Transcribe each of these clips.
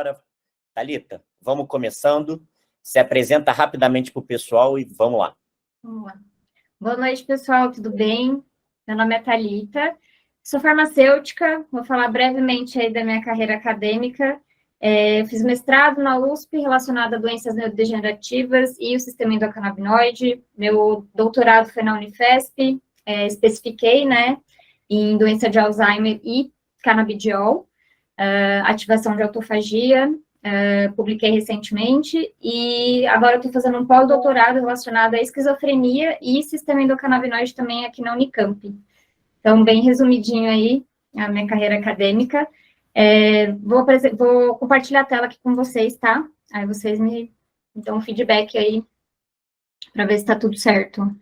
Bárbara. Thalita, vamos começando. Se apresenta rapidamente para o pessoal e vamos lá. Vamos lá. Boa noite, pessoal, tudo bem? Meu nome é Thalita, sou farmacêutica, vou falar brevemente aí da minha carreira acadêmica. Fiz mestrado na USP relacionado a doenças neurodegenerativas e o sistema endocannabinoide. Meu doutorado foi na Unifesp, especifiquei, né, em doença de Alzheimer e canabidiol, ativação de autofagia. Publiquei recentemente, e agora eu estou fazendo um pós-doutorado relacionado à esquizofrenia e sistema endocannabinoide também aqui na Unicamp. Então, bem resumidinho aí, a minha carreira acadêmica. Vou compartilhar a tela aqui com vocês, tá? Aí vocês me dão um feedback aí, para ver se está tudo certo.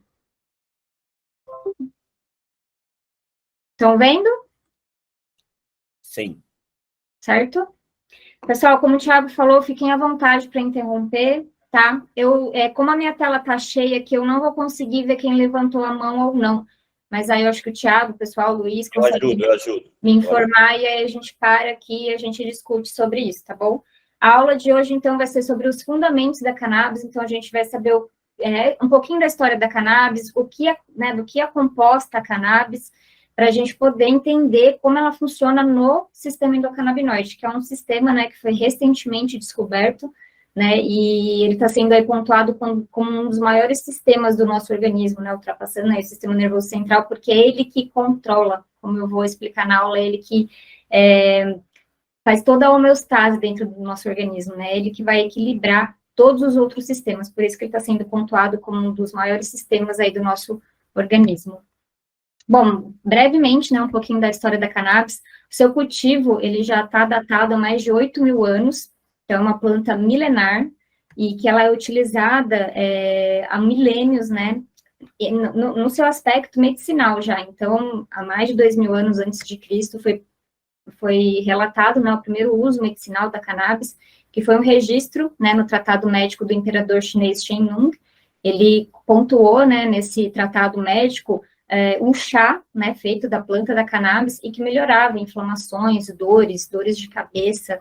Estão vendo? Sim. Certo? Pessoal, como o Thiago falou, fiquem à vontade para interromper, tá? Como a minha tela está cheia aqui, eu não vou conseguir ver quem levantou a mão ou não. Mas aí eu acho que o Thiago, o pessoal, o Luiz, consegue Eu ajudo. Me informar, e aí a gente para aqui e a gente discute sobre isso, tá bom? A aula de hoje, então, vai ser sobre os fundamentos da cannabis, então a gente vai saber um pouquinho da história da cannabis, do que é composta a cannabis, para a gente poder entender como ela funciona no sistema endocannabinoide, que é um sistema, né, que foi recentemente descoberto, né, e ele está sendo aí pontuado como um dos maiores sistemas do nosso organismo, né, ultrapassando aí o sistema nervoso central, porque é ele que controla, como eu vou explicar na aula, é ele que faz toda a homeostase dentro do nosso organismo, né, ele que vai equilibrar todos os outros sistemas, por isso que ele está sendo pontuado como um dos maiores sistemas aí do nosso organismo. Bom, brevemente, né, um pouquinho da história da cannabis. O seu cultivo, ele já está datado há mais de 8.000 anos, então é uma planta milenar, e que ela é utilizada há milênios, né, no seu aspecto medicinal já. Então, há mais de 2.000 anos antes de Cristo, foi relatado, né, o primeiro uso medicinal da cannabis, que foi um registro, né, no tratado médico do imperador chinês Shen Nung. Ele pontuou, né, nesse tratado médico, um chá, né, feito da planta da cannabis e que melhorava inflamações, dores de cabeça,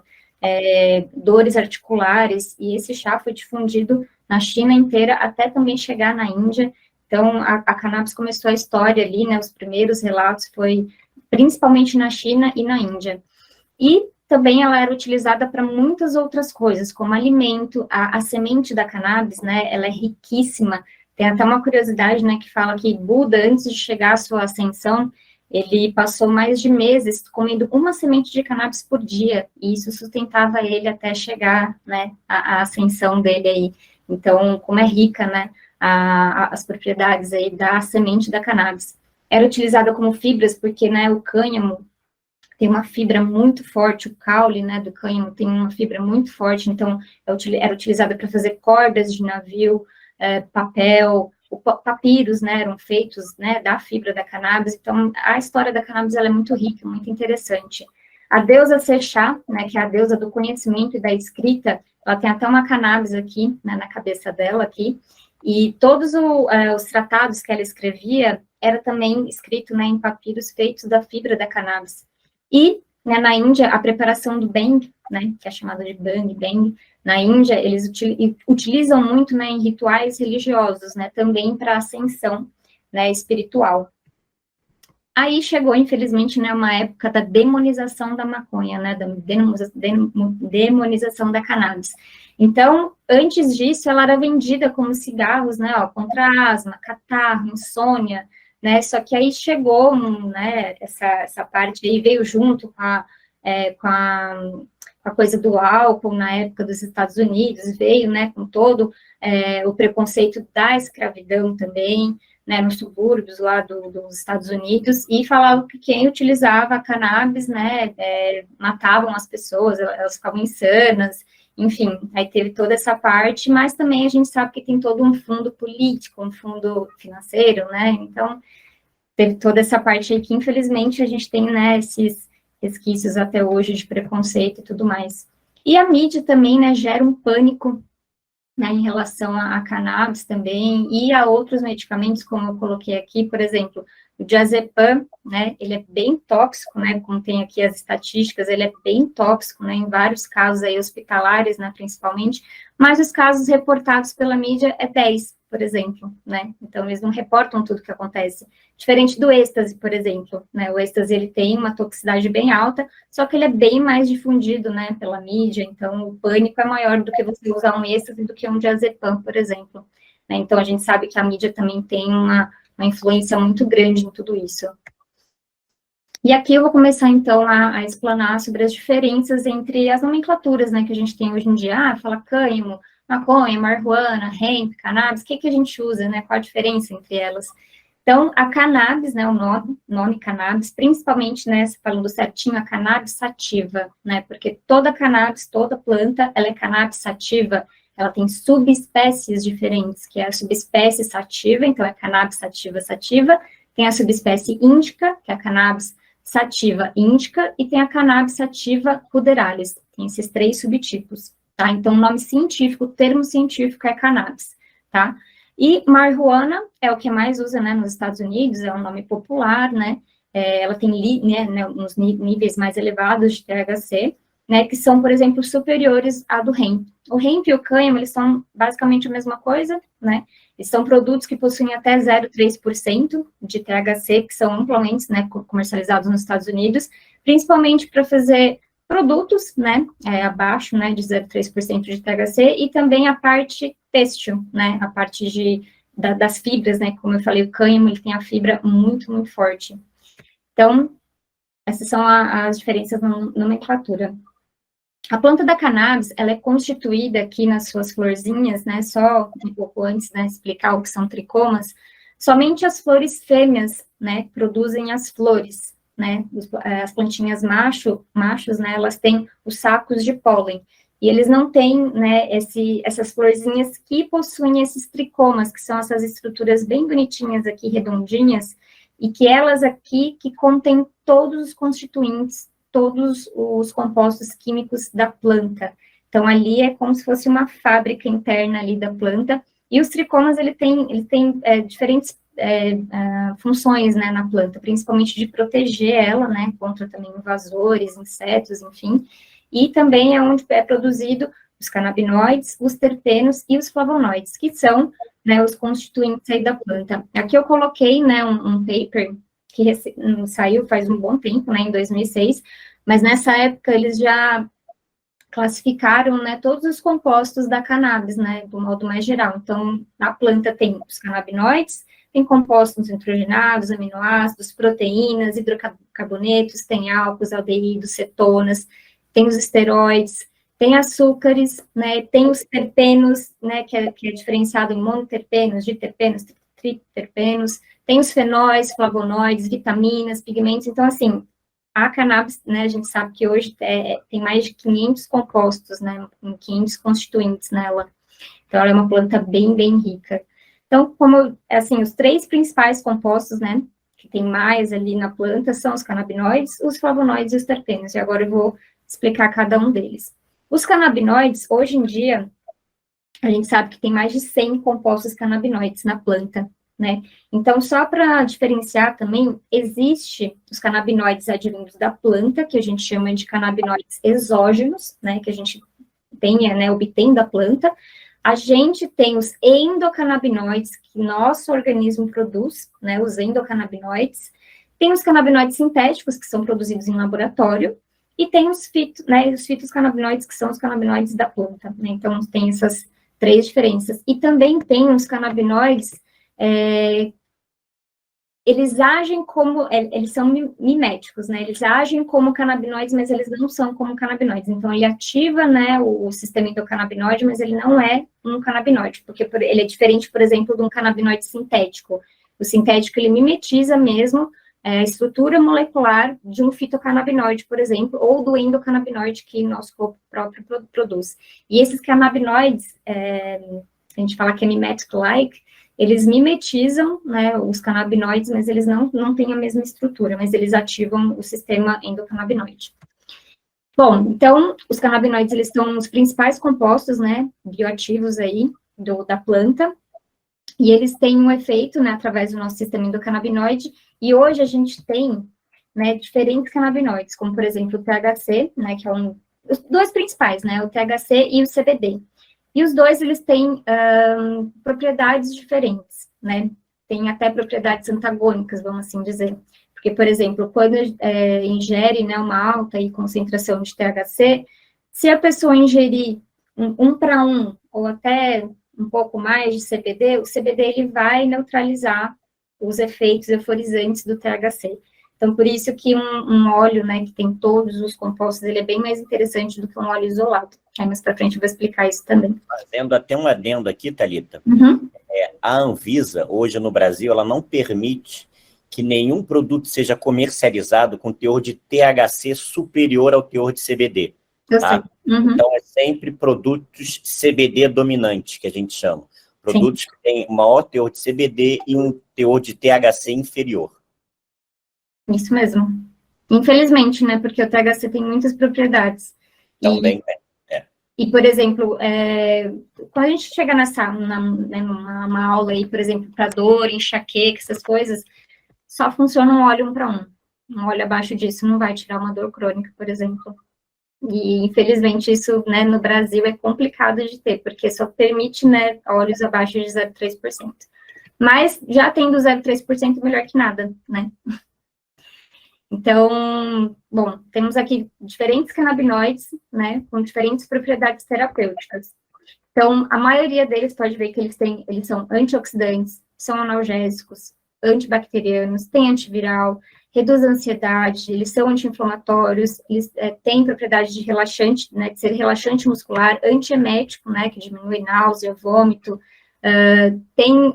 dores articulares, e esse chá foi difundido na China inteira até também chegar na Índia. Então, a cannabis começou a história ali, né, os primeiros relatos foi principalmente na China e na Índia. E também ela era utilizada para muitas outras coisas, como alimento. A semente da cannabis, né, ela é riquíssima. Tem até uma curiosidade, né, que fala que Buda, antes de chegar à sua ascensão, ele passou mais de meses comendo uma semente de cannabis por dia, e isso sustentava ele até chegar, né, à ascensão dele aí. Então, como é rica, né, as propriedades aí da semente da cannabis. Era utilizada como fibras, porque, né, o cânhamo tem uma fibra muito forte, o caule, né, do cânhamo tem uma fibra muito forte, então era utilizada para fazer cordas de navio, papel, papiros, né, eram feitos, né, da fibra da cannabis. Então a história da cannabis ela é muito rica, muito interessante. A deusa Sexá, né, que é a deusa do conhecimento e da escrita, ela tem até uma cannabis aqui, né, na cabeça dela aqui, e todos os tratados que ela escrevia era também escrito, né, em papiros feitos da fibra da cannabis. E, né, na Índia, a preparação do beng, né, que é chamada de beng, na Índia, eles utilizam muito, né, em rituais religiosos, né, também para ascensão, né, espiritual. Aí chegou, infelizmente, né, uma época da demonização da maconha, né, da demonização da cannabis. Então, antes disso, ela era vendida como cigarros, né, ó, contra asma, catarro, insônia, né, só que aí chegou, né, essa parte aí veio junto com a coisa do álcool na época dos Estados Unidos, veio, né, com todo o preconceito da escravidão também, né, nos subúrbios lá dos Estados Unidos, e falavam que quem utilizava a cannabis, né, matavam as pessoas, elas ficavam insanas, enfim, aí teve toda essa parte, mas também a gente sabe que tem todo um fundo político, um fundo financeiro, né, então teve toda essa parte aí que, infelizmente, a gente tem, né, esses resquícios até hoje de preconceito e tudo mais. E a mídia também, né, gera um pânico, né, em relação a cannabis também, e a outros medicamentos, como eu coloquei aqui, por exemplo, O diazepam, né, ele é bem tóxico, né, como tem aqui as estatísticas, ele é bem tóxico, né, em vários casos aí hospitalares, né, principalmente, mas os casos reportados pela mídia é 10, por exemplo, né, então eles não reportam tudo que acontece, diferente do êxtase, por exemplo, né, o êxtase, ele tem uma toxicidade bem alta, só que ele é bem mais difundido, né, pela mídia, então o pânico é maior do que você usar um êxtase do que um diazepam, por exemplo, né, então a gente sabe que a mídia também tem uma influência muito grande em tudo isso. E aqui eu vou começar, então, a explanar sobre as diferenças entre as nomenclaturas, né, que a gente tem hoje em dia. Fala cânhamo, maconha, marihuana, hemp, cannabis, o que a gente usa, né, qual a diferença entre elas? Então, a cannabis, né, o nome cannabis, principalmente, né, falando certinho, a cannabis sativa, né, porque toda cannabis, toda planta, ela é cannabis sativa, ela tem subespécies diferentes, que é a subespécie sativa, então é cannabis sativa sativa, tem a subespécie índica, que é a cannabis sativa índica, e tem a cannabis sativa ruderalis, tem esses 3 subtipos, tá? Então, o nome científico, o termo científico é cannabis, tá? E marihuana é o que mais usa, né, nos Estados Unidos, é um nome popular, né, ela tem, uns níveis mais elevados de THC, né, que são, por exemplo, superiores à do hemp. O hemp e o cânhamo, eles são basicamente a mesma coisa, né, eles são produtos que possuem até 0,3% de THC, que são amplamente, né, comercializados nos Estados Unidos, principalmente para fazer produtos, né, abaixo, né, de 0,3% de THC, e também a parte têxtil, né, a parte das fibras, né, como eu falei, o cânhamo, ele tem a fibra muito, muito forte. Então, essas são as diferenças na nomenclatura. A planta da cannabis, ela é constituída aqui nas suas florzinhas, né, só um pouco antes, né, explicar o que são tricomas, somente as flores fêmeas, né, produzem as flores, né, as plantinhas machos, né, elas têm os sacos de pólen, e eles não têm, né, essas florzinhas que possuem esses tricomas, que são essas estruturas bem bonitinhas aqui, redondinhas, e que elas aqui que contêm todos os constituintes, todos os compostos químicos da planta. Então, ali é como se fosse uma fábrica interna ali da planta, e os tricomas, ele tem diferentes funções, né, na planta, principalmente de proteger ela, né, contra também invasores, insetos, enfim, e também é onde é produzido os canabinoides, os terpenos e os flavonoides, que são, né, os constituintes aí da planta. Aqui eu coloquei, né, um paper que saiu faz um bom tempo, né, em 2006, mas nessa época eles já classificaram, né, todos os compostos da cannabis, né, do modo mais geral. Então, na planta tem os canabinoides, tem compostos nitrogenados, aminoácidos, proteínas, hidrocarbonetos, tem álcools, aldeídos, cetonas, tem os esteroides, tem açúcares, né, tem os terpenos, né, que é diferenciado em monoterpenos, diterpenos, triterpenos, tem os fenóis, flavonoides, vitaminas, pigmentos. Então, assim, a cannabis, né, a gente sabe que hoje tem mais de 500 compostos, né, 500 constituintes nela. Então, ela é uma planta bem, bem rica. Então, como, assim, os 3 principais compostos, né, que tem mais ali na planta são os canabinoides, os flavonoides e os terpenos. E agora eu vou explicar cada um deles. Os canabinoides, hoje em dia, a gente sabe que tem mais de 100 compostos canabinoides na planta, né? Então, só para diferenciar também, existe os canabinoides advindos da planta, que a gente chama de canabinoides exógenos, né, que a gente obtém da planta. A gente tem os endocannabinoides, que nosso organismo produz, né, os endocannabinoides. Tem os canabinoides sintéticos, que são produzidos em laboratório, e tem os fitocannabinoides, que são os canabinoides da planta, né? Então, tem essas 3 diferenças. E também tem os canabinoides, eles agem como, eles são miméticos, né? Eles agem como canabinoides, mas eles não são como canabinoides. Então, ele ativa, né, o sistema endocannabinoide, mas ele não é um canabinoide, porque ele é diferente, por exemplo, de um canabinoide sintético. O sintético, ele mimetiza mesmo a estrutura molecular de um fitocannabinoide, por exemplo, ou do endocannabinoide que nosso corpo próprio produz. E esses canabinoides, a gente fala que é mimetic-like, eles mimetizam, né, os canabinoides, mas eles não têm a mesma estrutura, mas eles ativam o sistema endocannabinoide. Bom, então, os canabinoides, eles são os principais compostos, né, bioativos aí da planta, e eles têm um efeito, né, através do nosso sistema endocannabinoide, E hoje a gente tem, né, diferentes canabinoides, como, por exemplo, o THC, né, que é os dois principais, né, o THC e o CBD. E os dois, eles têm propriedades diferentes, né, tem até propriedades antagônicas, vamos assim dizer. Porque, por exemplo, quando ingere, né, uma alta concentração de THC, se a pessoa ingerir um para um, ou até um pouco mais de CBD, o CBD ele vai neutralizar os efeitos euforizantes do THC. Então, por isso que um óleo, né, que tem todos os compostos, ele é bem mais interessante do que um óleo isolado. Aí, mais para frente, eu vou explicar isso também. Fazendo até um adendo aqui, Thalita. A Anvisa, hoje no Brasil, ela não permite que nenhum produto seja comercializado com teor de THC superior ao teor de CBD. Tá? Então, é sempre produtos CBD dominantes, que a gente chama. Produtos que têm um maior teor de CBD e um teor de THC inferior. Isso mesmo. Infelizmente, né? Porque o THC tem muitas propriedades. Também E, por exemplo, quando a gente chega numa aula aí, por exemplo, para dor, enxaqueca, essas coisas, só funciona um óleo 1 para 1. Um óleo abaixo disso não vai tirar uma dor crônica, por exemplo. E, infelizmente, isso, né, no Brasil é complicado de ter, porque só permite, né, óleos abaixo de 0,3%. Mas, já tendo 0,3%, melhor que nada, né? Então, bom, temos aqui diferentes canabinoides, né, com diferentes propriedades terapêuticas. Então, a maioria deles pode ver que eles são antioxidantes, são analgésicos, antibacterianos, têm antiviral, reduz a ansiedade, eles são anti-inflamatórios, eles têm propriedade de relaxante, né, de ser relaxante muscular, antiemético, né, que diminui náusea, vômito, tem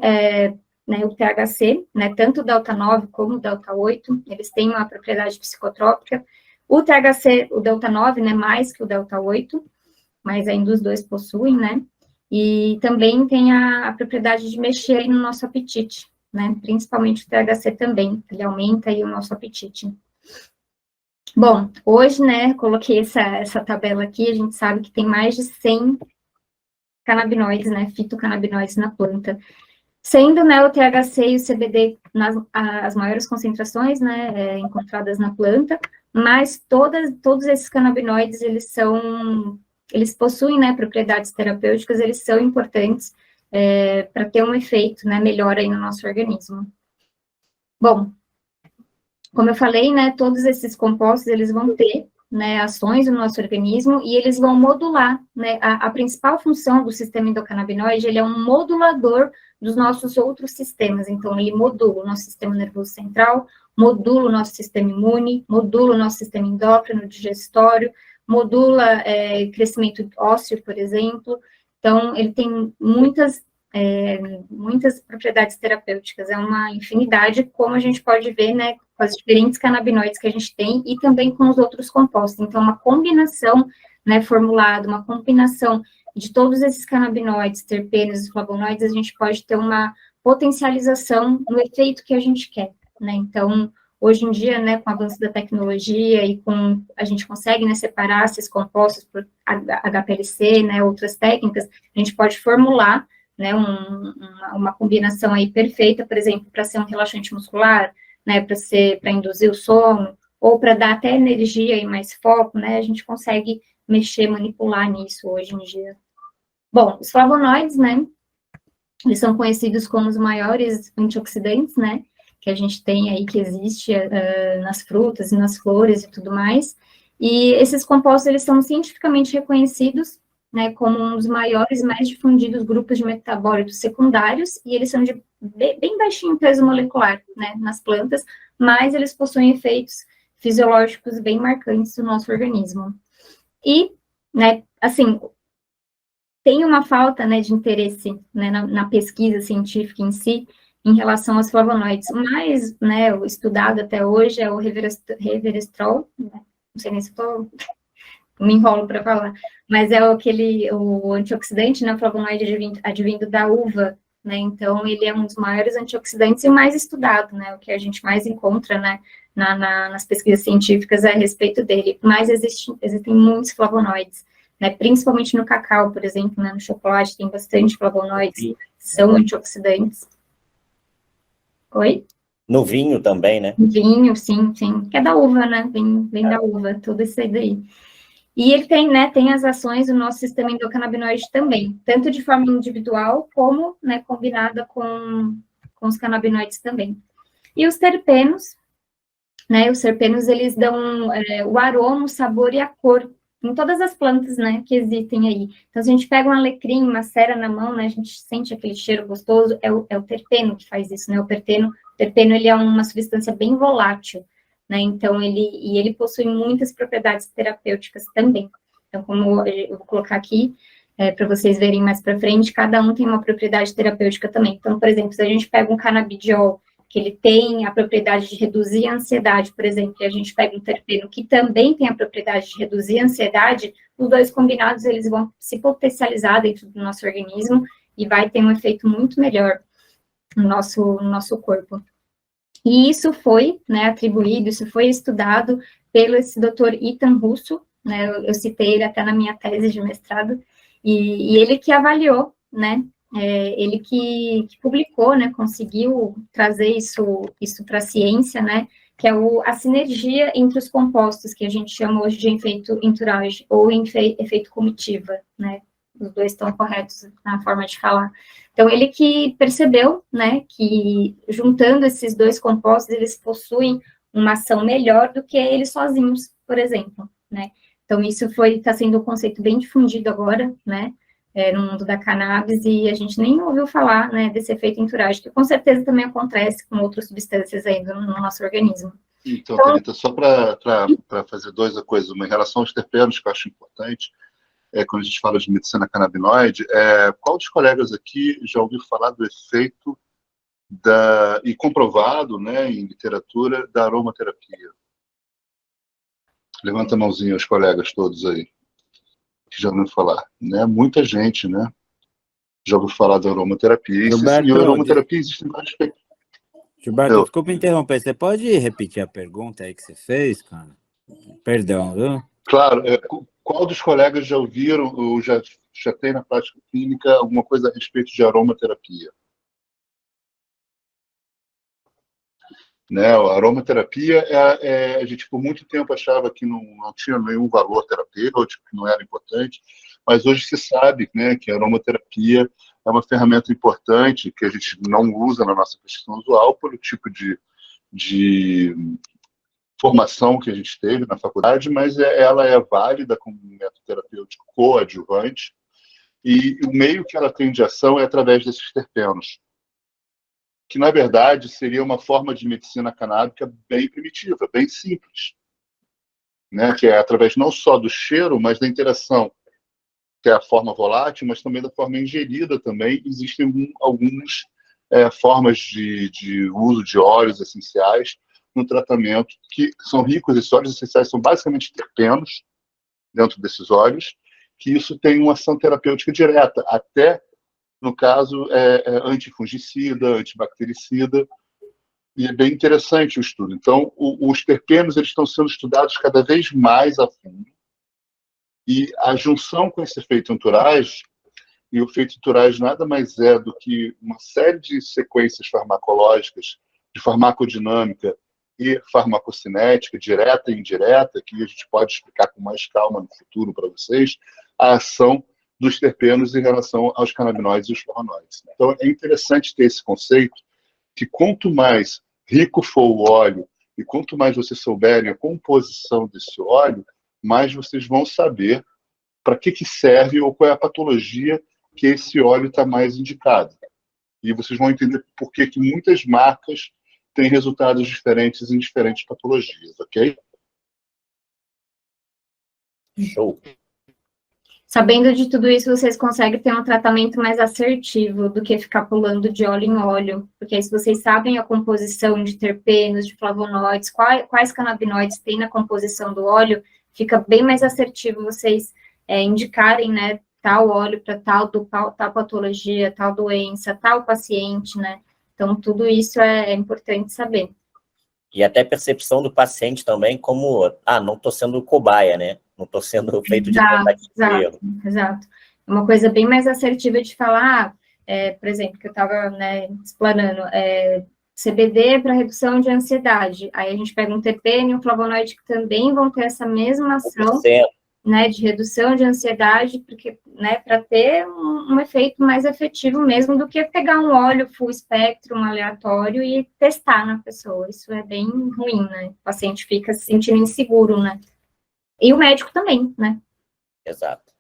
né, o THC, né, tanto o delta 9 como o delta 8, eles têm uma propriedade psicotrópica. O THC, o delta 9, né, mais que o delta 8, mas ainda os dois possuem, né, e também tem a propriedade de mexer aí no nosso apetite, né, principalmente o THC também, ele aumenta aí o nosso apetite. Bom, hoje, né, coloquei essa tabela aqui, a gente sabe que tem mais de 100 canabinoides, né, fitocannabinoides na planta, sendo, né, o THC e o CBD as maiores concentrações, né, encontradas na planta, mas todos esses canabinoides, eles possuem, né, propriedades terapêuticas, eles são importantes para ter um efeito, né, melhor aí no nosso organismo. Bom, como eu falei, né, todos esses compostos, eles vão ter, né, ações no nosso organismo e eles vão modular, né, a principal função do sistema endocannabinoide, ele é um modulador dos nossos outros sistemas, então ele modula o nosso sistema nervoso central, modula o nosso sistema imune, modula o nosso sistema endócrino, digestório, modula crescimento ósseo, por exemplo, então ele tem muitas propriedades terapêuticas, é uma infinidade, como a gente pode ver, né, com as diferentes canabinoides que a gente tem e também com os outros compostos. Então, uma combinação, né, formulada, uma combinação de todos esses canabinoides, terpenos e flavonoides, a gente pode ter uma potencialização no efeito que a gente quer, né? Então, hoje em dia, né, com o avanço da tecnologia e a gente consegue, né, separar esses compostos por HPLC, né, outras técnicas, a gente pode formular, né, uma combinação aí perfeita, por exemplo, para ser um relaxante muscular, né, para induzir o sono, ou para dar até energia e mais foco, né, a gente consegue mexer, manipular nisso hoje em dia. Bom, os flavonoides, né, eles são conhecidos como os maiores antioxidantes, né, que a gente tem aí, que existe nas frutas e nas flores e tudo mais, e esses compostos, eles são cientificamente reconhecidos, né, como um dos maiores e mais difundidos grupos de metabólitos secundários, e eles são de bem baixinho peso molecular, né, nas plantas, mas eles possuem efeitos fisiológicos bem marcantes do nosso organismo. E, né, assim, tem uma falta, né, de interesse, né, na pesquisa científica em si, em relação aos flavonoides, mas, né, o estudado até hoje é o resveratrol, né, não sei nem se estou... me enrolo para falar, mas é o antioxidante, né, o flavonoide advindo da uva, né, então ele é um dos maiores antioxidantes e o mais estudado, né, o que a gente mais encontra, né, nas pesquisas científicas a respeito dele, mas existem muitos flavonoides, né, principalmente no cacau, por exemplo, né, no chocolate tem bastante flavonoides, são antioxidantes. Oi? No vinho também, né? Vinho, sim, sim. Que é da uva, né? Vem da uva, tudo isso aí daí. E ele tem, né, tem as ações do nosso sistema endocannabinoide também, tanto de forma individual, como, né, combinada com os canabinoides também. E os terpenos, né, os terpenos, eles dão o aroma, o sabor e a cor em todas as plantas, né, que existem aí. Então, se a gente pega um alecrim, uma cera na mão, né, a gente sente aquele cheiro gostoso, é o terpeno que faz isso, né, o terpeno, ele é uma substância bem volátil, né, então ele possui muitas propriedades terapêuticas também. Então, como eu vou colocar aqui, para vocês verem mais para frente, cada um tem uma propriedade terapêutica também. Então, por exemplo, se a gente pega um canabidiol, que ele tem a propriedade de reduzir a ansiedade, por exemplo, e a gente pega um terpeno que também tem a propriedade de reduzir a ansiedade, os dois combinados, eles vão se potencializar dentro do nosso organismo e vai ter um efeito muito melhor no nosso corpo. E isso foi, né, atribuído, isso foi estudado pelo esse Dr. Ethan Russo, né, eu citei ele até na minha tese de mestrado, e ele que avaliou, né, ele que publicou, né, conseguiu trazer isso para a ciência, né, que é a sinergia entre os compostos, que a gente chama hoje de efeito entourage, ou efeito comitiva, né, os dois estão corretos na forma de falar. Então, ele que percebeu, né, que juntando esses dois compostos, eles possuem uma ação melhor do que eles sozinhos, por exemplo, né. Então, isso está sendo um conceito bem difundido agora, né, no mundo da cannabis, e a gente nem ouviu falar, né, desse efeito entourage, que com certeza também acontece com outras substâncias aí no nosso organismo. Então, Thalita, só para fazer duas coisas, uma em relação aos terpenos, que eu acho importante, quando a gente fala de medicina canabinoide, qual dos colegas aqui já ouviu falar do efeito e comprovado, né, em literatura, da aromaterapia? Levanta a mãozinha os colegas todos aí, que já ouviu falar. Né? Muita gente, né? Já ouviu falar da aromaterapia. Gilberto, e a aromaterapia existem vários aspectos. Gilberto, desculpa interromper. Você pode repetir a pergunta aí que você fez, cara? Perdão, viu? Claro. Qual dos colegas já ouviram ou já tem na prática clínica alguma coisa a respeito de aromaterapia? Né? A aromaterapia, a gente por muito tempo achava que não tinha nenhum valor terapêutico, que não era importante, mas hoje se sabe, né, que a aromaterapia é uma ferramenta importante que a gente não usa na nossa prescrição usual pelo tipo de formação que a gente teve na faculdade, mas ela é válida como método terapêutico coadjuvante, e o meio que ela tem de ação é através desses terpenos, que, na verdade, seria uma forma de medicina canábica bem primitiva, bem simples, né? Que é através não só do cheiro, mas da interação, que é a forma volátil, mas também da forma ingerida também. Existem algumas formas de uso de óleos essenciais no tratamento, que são ricos. Esses óleos essenciais são basicamente terpenos dentro desses óleos, que isso tem uma ação terapêutica direta, até no caso, antifungicida, antibactericida, e é bem interessante o estudo. Então, os terpenos eles estão sendo estudados cada vez mais a fundo, e a junção com esse efeito entourage, e o efeito entourage nada mais é do que uma série de sequências farmacológicas, de farmacodinâmica e farmacocinética, direta e indireta, que a gente pode explicar com mais calma no futuro para vocês, a ação dos terpenos em relação aos canabinoides e os flavonoides. Então, é interessante ter esse conceito que quanto mais rico for o óleo e quanto mais vocês souberem a composição desse óleo, mais vocês vão saber para que serve ou qual é a patologia que esse óleo está mais indicado. E vocês vão entender por que muitas marcas têm resultados diferentes em diferentes patologias, ok? Show. Sabendo de tudo isso, vocês conseguem ter um tratamento mais assertivo do que ficar pulando de óleo em óleo, porque aí se vocês sabem a composição de terpenos, de flavonoides, quais canabinoides tem na composição do óleo, fica bem mais assertivo vocês indicarem, né, tal óleo para tal patologia, tal doença, tal paciente, né? Então, tudo isso é importante saber. E até percepção do paciente também como, não estou sendo cobaia, né? Não estou sendo feito de tentativa. Exato. É uma coisa bem mais assertiva de falar, por exemplo, que eu estava, né, explanando, CBD para redução de ansiedade. Aí a gente pega um terpeno e um flavonoide que também vão ter essa mesma ação, né, de redução de ansiedade, porque, né, para ter um efeito mais efetivo mesmo do que pegar um óleo full espectro, um aleatório e testar na pessoa. Isso é bem ruim, né? O paciente fica se sentindo inseguro, né? E o médico também, né? Exato.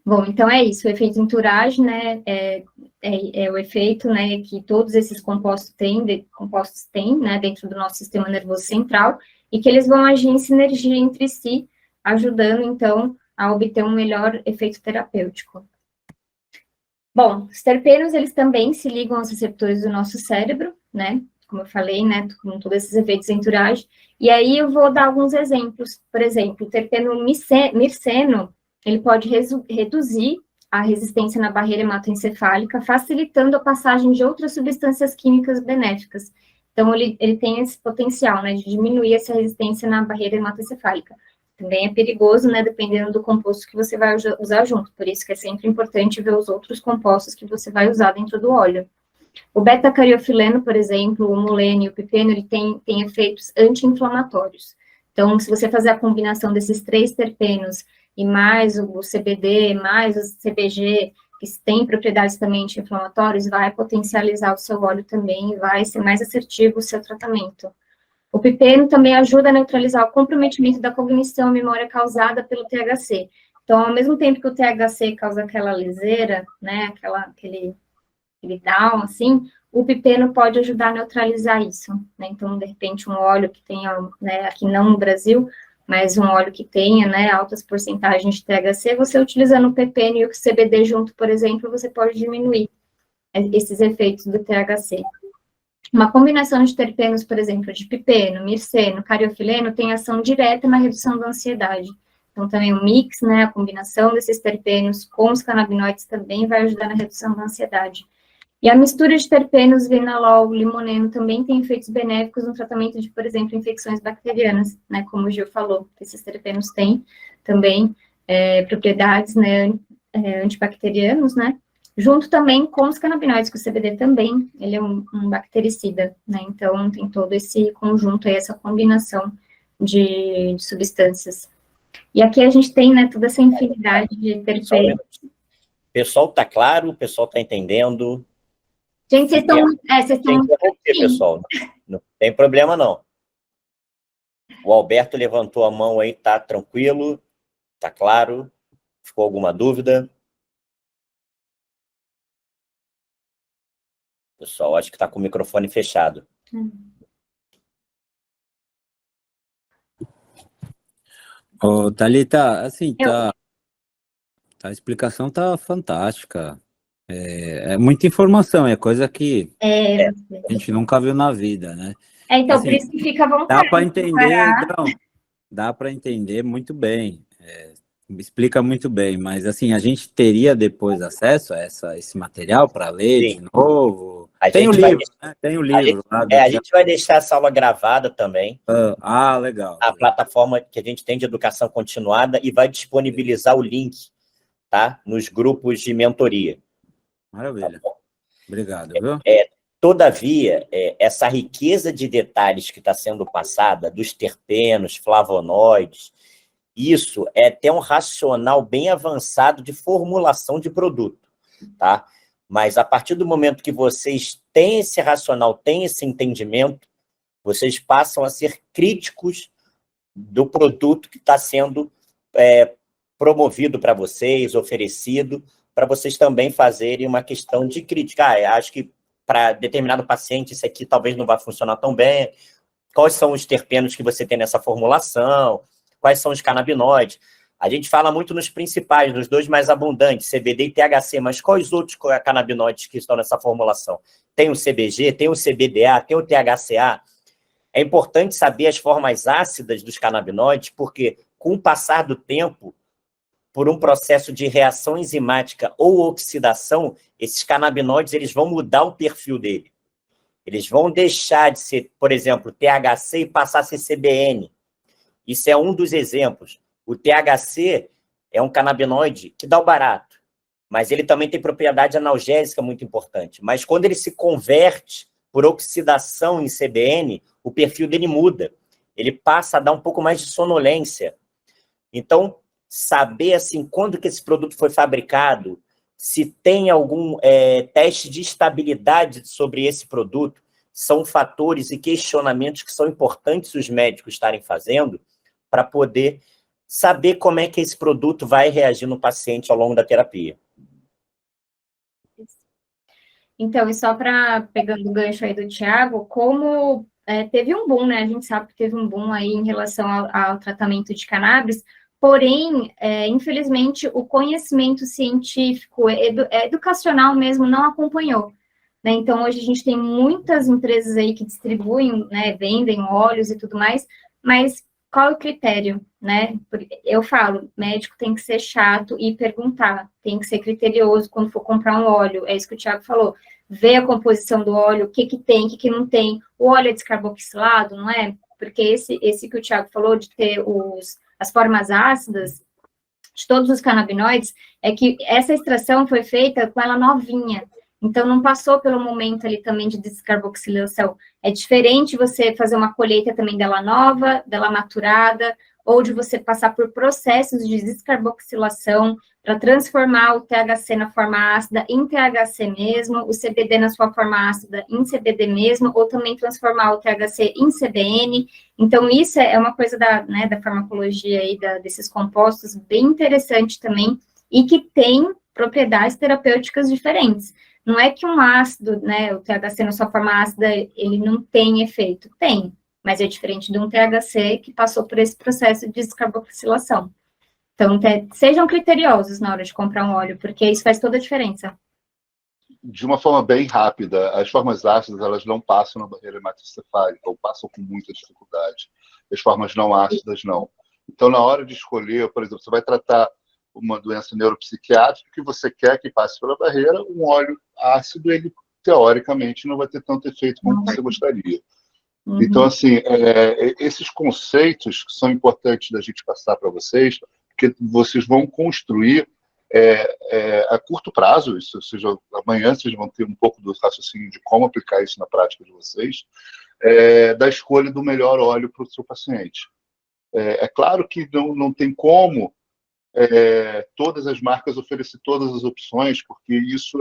Bom, então é isso, o efeito entourage, né, é o efeito, né, que todos esses compostos têm, né, dentro do nosso sistema nervoso central, e que eles vão agir em sinergia entre si, ajudando, então, a obter um melhor efeito terapêutico. Bom, os terpenos, eles também se ligam aos receptores do nosso cérebro, né, como eu falei, né, com todos esses efeitos entourage, e aí eu vou dar alguns exemplos. Por exemplo, o terpeno mirceno, ele pode reduzir a resistência na barreira hematoencefálica, facilitando a passagem de outras substâncias químicas benéficas. Então, ele tem esse potencial, né, de diminuir essa resistência na barreira hematoencefálica. Também é perigoso, né, dependendo do composto que você vai usar junto, por isso que é sempre importante ver os outros compostos que você vai usar dentro do óleo. O beta-cariofileno, por exemplo, o mulene e o pipeno, ele tem efeitos anti-inflamatórios. Então, se você fazer a combinação desses 3 terpenos e mais o CBD, mais o CBG, que tem propriedades também anti-inflamatórias, vai potencializar o seu óleo também e vai ser mais assertivo o seu tratamento. O pipeno também ajuda a neutralizar o comprometimento da cognição e memória causada pelo THC. Então, ao mesmo tempo que o THC causa aquela liseira, né, aquele down, assim, o pipeno pode ajudar a neutralizar isso, né? Então, de repente, um óleo que tenha, né, aqui não no Brasil, mas um óleo que tenha, né, altas porcentagens de THC, você utilizando o pipeno e o CBD junto, por exemplo, você pode diminuir esses efeitos do THC. Uma combinação de terpenos, por exemplo, de pipeno, mirceno, cariofileno, tem ação direta na redução da ansiedade. Então, também o mix, né, a combinação desses terpenos com os canabinoides também vai ajudar na redução da ansiedade. E a mistura de terpenos, vinalol, limoneno, também tem efeitos benéficos no tratamento de, por exemplo, infecções bacterianas, né, como o Gil falou, esses terpenos têm também propriedades, né, antibacterianos, né, junto também com os canabinoides, que o CBD também, ele é um bactericida, né, então tem todo esse conjunto aí, essa combinação de substâncias. E aqui a gente tem, né, toda essa infinidade de terpenos. O pessoal tá claro, o pessoal tá entendendo. Gente, vocês estão... pessoal, não tem problema, não. O Alberto levantou a mão aí, tá tranquilo, tá claro? Ficou alguma dúvida? Pessoal, acho que está com o microfone fechado. Ô, Thalita, assim, a explicação tá fantástica. É muita informação, é coisa que a gente nunca viu na vida, né? Então, assim, por isso que fica à vontade. Dá para entender, não, dá para entender muito bem, explica muito bem, mas assim, a gente teria depois acesso a esse material para ler de novo? Tem o livro, né? Tem o livro. A gente vai deixar essa aula gravada também. Legal. A plataforma que a gente tem de educação continuada e vai disponibilizar o link, tá? Nos grupos de mentoria. Maravilha. Tá, obrigado, viu? Todavia, essa riqueza de detalhes que está sendo passada, dos terpenos, flavonoides, isso é até um racional bem avançado de formulação de produto, tá? Mas a partir do momento que vocês têm esse racional, têm esse entendimento, vocês passam a ser críticos do produto que está sendo promovido para vocês, oferecido, para vocês também fazerem uma questão de crítica. Acho que para determinado paciente isso aqui talvez não vá funcionar tão bem. Quais são os terpenos que você tem nessa formulação? Quais são os canabinoides? A gente fala muito nos principais, nos 2 mais abundantes, CBD e THC, mas quais outros canabinoides que estão nessa formulação? Tem o CBG, tem o CBDA, tem o THCA. É importante saber as formas ácidas dos canabinoides, porque com o passar do tempo, por um processo de reação enzimática ou oxidação, esses canabinoides eles vão mudar o perfil dele. Eles vão deixar de ser, por exemplo, THC e passar a ser CBN. Isso é um dos exemplos. O THC é um canabinoide que dá o barato, mas ele também tem propriedade analgésica muito importante. Mas quando ele se converte por oxidação em CBN, o perfil dele muda. Ele passa a dar um pouco mais de sonolência. Então, saber assim, quando que esse produto foi fabricado, se tem algum teste de estabilidade sobre esse produto, são fatores e questionamentos que são importantes os médicos estarem fazendo para poder saber como é que esse produto vai reagir no paciente ao longo da terapia. Então, e só para, pegando o gancho aí do Thiago, como teve um boom, né? A gente sabe que teve um boom aí em relação ao tratamento de cannabis, porém, infelizmente, o conhecimento científico, educacional mesmo, não acompanhou. Né? Então, hoje a gente tem muitas empresas aí que distribuem, né, vendem óleos e tudo mais, mas qual é o critério, né? Eu falo, médico tem que ser chato e perguntar, tem que ser criterioso quando for comprar um óleo, é isso que o Thiago falou, ver a composição do óleo, o que tem, o que não tem, o óleo é descarboxilado, não é? Porque esse que o Thiago falou, de ter as formas ácidas de todos os canabinoides, é que essa extração foi feita com ela novinha, então não passou pelo momento ali também de descarboxilação. É diferente você fazer uma colheita também dela nova, dela maturada, ou de você passar por processos de descarboxilação para transformar o THC na forma ácida em THC mesmo, o CBD na sua forma ácida em CBD mesmo, ou também transformar o THC em CBN. Então, isso é uma coisa da farmacologia aí, desses compostos, bem interessante também, e que tem propriedades terapêuticas diferentes. Não é que um ácido, né, o THC na sua forma ácida, ele não tem efeito. Tem, mas é diferente de um THC que passou por esse processo de descarboxilação. Então, sejam criteriosos na hora de comprar um óleo, porque isso faz toda a diferença. De uma forma bem rápida, as formas ácidas, elas não passam na barreira hematocefálica, ou passam com muita dificuldade. As formas não ácidas, não. Então, na hora de escolher, por exemplo, você vai tratar uma doença neuropsiquiátrica que você quer que passe pela barreira, um óleo ácido, ele, teoricamente, não vai ter tanto efeito como você gostaria. Uhum. Então, assim, esses conceitos que são importantes da gente passar para vocês, porque vocês vão construir a curto prazo, isso, ou seja, amanhã vocês vão ter um pouco do raciocínio de como aplicar isso na prática de vocês, da escolha do melhor óleo para o seu paciente. É claro que não tem como todas as marcas oferecer todas as opções, porque isso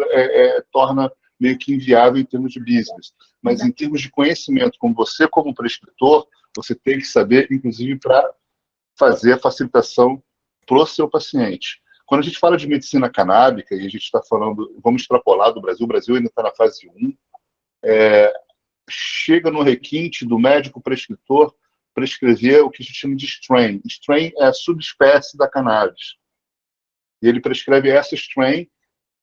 torna meio que inviável em termos de business. Mas em termos de conhecimento, como você, como prescritor, você tem que saber, inclusive, para fazer a facilitação para o seu paciente. Quando a gente fala de medicina canábica, e a gente está falando, vamos extrapolar do Brasil, o Brasil ainda está na fase 1, chega no requinte do médico prescritor prescrever o que a gente chama de strain. Strain é a subespécie da cannabis. E ele prescreve essa strain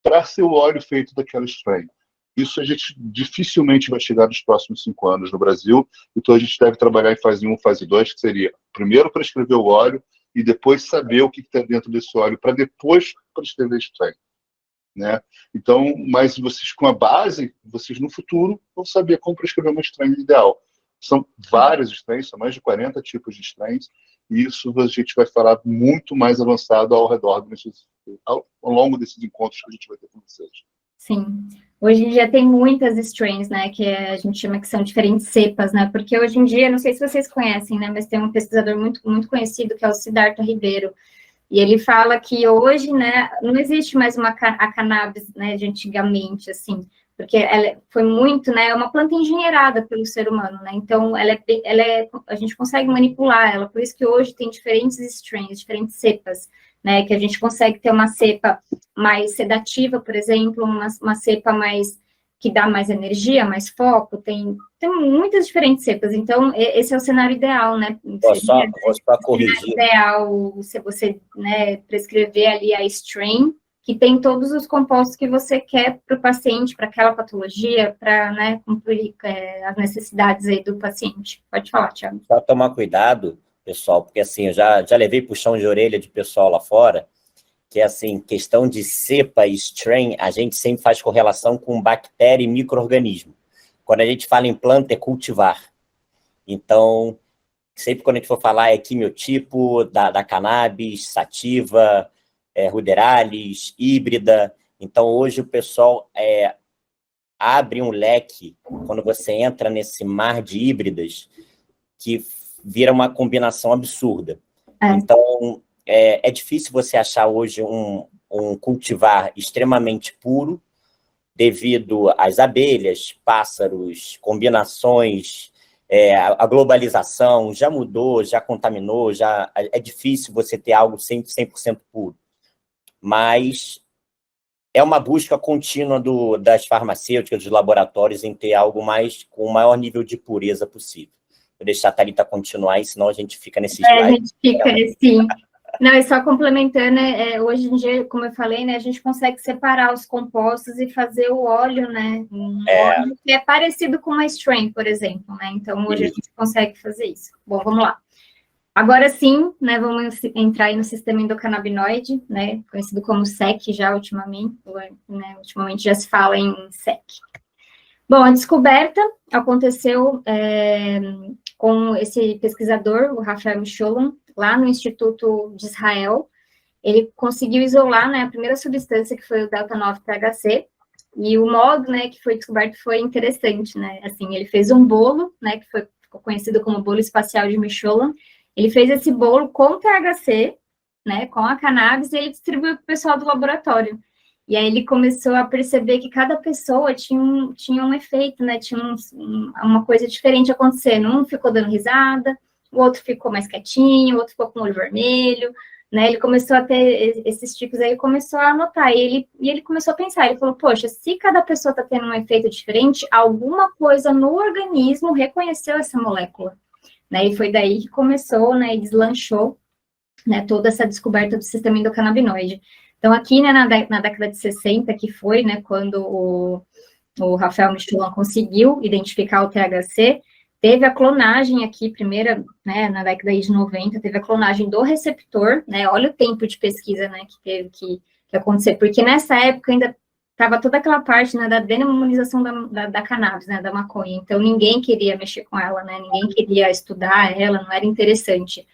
para ser o óleo feito daquela strain. Isso a gente dificilmente vai chegar nos próximos 5 anos no Brasil, então a gente deve trabalhar em fase 1, fase 2, que seria primeiro prescrever o óleo e depois saber o que está dentro desse óleo, para depois prescrever strain. Né? Então, mas vocês com a base, vocês no futuro vão saber como prescrever uma strain ideal. São vários strains, são mais de 40 tipos de strains, e isso a gente vai falar muito mais avançado ao longo desses encontros que a gente vai ter com vocês. Sim. Hoje em dia tem muitas strains, né, que a gente chama que são diferentes cepas, né, porque hoje em dia, não sei se vocês conhecem, né, mas tem um pesquisador muito, muito conhecido, que é o Siddhartha Ribeiro, e ele fala que hoje, né, não existe mais a cannabis, né, de antigamente, assim, porque ela foi muito, né, uma planta engenheirada pelo ser humano, né, então a gente consegue manipular ela, por isso que hoje tem diferentes strains, diferentes cepas, né, que a gente consegue ter uma cepa mais sedativa, por exemplo, uma cepa mais que dá mais energia, mais foco, tem muitas diferentes cepas, então esse é o cenário ideal, né? Vou só corrigir. Ideal se você, né, prescrever ali a strain, que tem todos os compostos que você quer para o paciente, para aquela patologia, para, né, cumprir as necessidades aí do paciente. Pode falar, Thiago. Só tomar cuidado, pessoal, porque assim, eu já levei puxão de orelha de pessoal lá fora, que é assim, questão de cepa e strain, a gente sempre faz correlação com bactéria e micro-organismo. Quando a gente fala em planta, é cultivar. Então, sempre quando a gente for falar é quimiotipo da cannabis, sativa, ruderalis, híbrida. Então, hoje o pessoal abre um leque, quando você entra nesse mar de híbridas, que vira uma combinação absurda. Então, é difícil você achar hoje um cultivar extremamente puro, devido às abelhas, pássaros, combinações, a globalização já mudou, já contaminou, é difícil você ter algo 100% puro. Mas é uma busca contínua das farmacêuticas, dos laboratórios, em ter algo com o maior nível de pureza possível. Vou deixar a Thalita continuar, senão a gente fica nesse slide. A gente fica, sim. Não, e só complementando, hoje em dia, como eu falei, né, a gente consegue separar os compostos e fazer o óleo, né, óleo que é parecido com uma strain, por exemplo, né, então hoje a gente consegue fazer isso. Bom, vamos lá. Agora sim, né, vamos entrar aí no sistema endocannabinoide, né, conhecido como SEC já ultimamente, né, ultimamente já se fala em SEC. Bom, a descoberta aconteceu com esse pesquisador, o Rafael Michelon, lá no Instituto de Israel. Ele conseguiu isolar, né, a primeira substância, que foi o delta-9-THC, e o modo, né, que foi descoberto foi interessante, né, assim, ele fez um bolo, né, que ficou conhecido como bolo espacial de Michelon. Ele fez esse bolo com THC, né, com a cannabis, e ele distribuiu para o pessoal do laboratório. E aí ele começou a perceber que cada pessoa tinha um efeito, né, tinha uma coisa diferente acontecendo. Um ficou dando risada, o outro ficou mais quietinho, o outro ficou com o olho vermelho, né, ele começou a ter esses tipos aí, começou a anotar, e ele começou a pensar, ele falou, poxa, se cada pessoa está tendo um efeito diferente, alguma coisa no organismo reconheceu essa molécula, né, e foi daí que começou, né, e deslanchou, né, toda essa descoberta do sistema endocannabinoide. Então, aqui, né, na década de 60, que foi, né, quando o Rafael Michelon conseguiu identificar o THC, teve a clonagem aqui, primeira, né, na década de 90, teve a clonagem do receptor, né, olha o tempo de pesquisa, né, que teve que acontecer, porque nessa época ainda estava toda aquela parte, né, da demonização da cannabis, né, da maconha, então ninguém queria mexer com ela, né, ninguém queria estudar ela, não era interessante.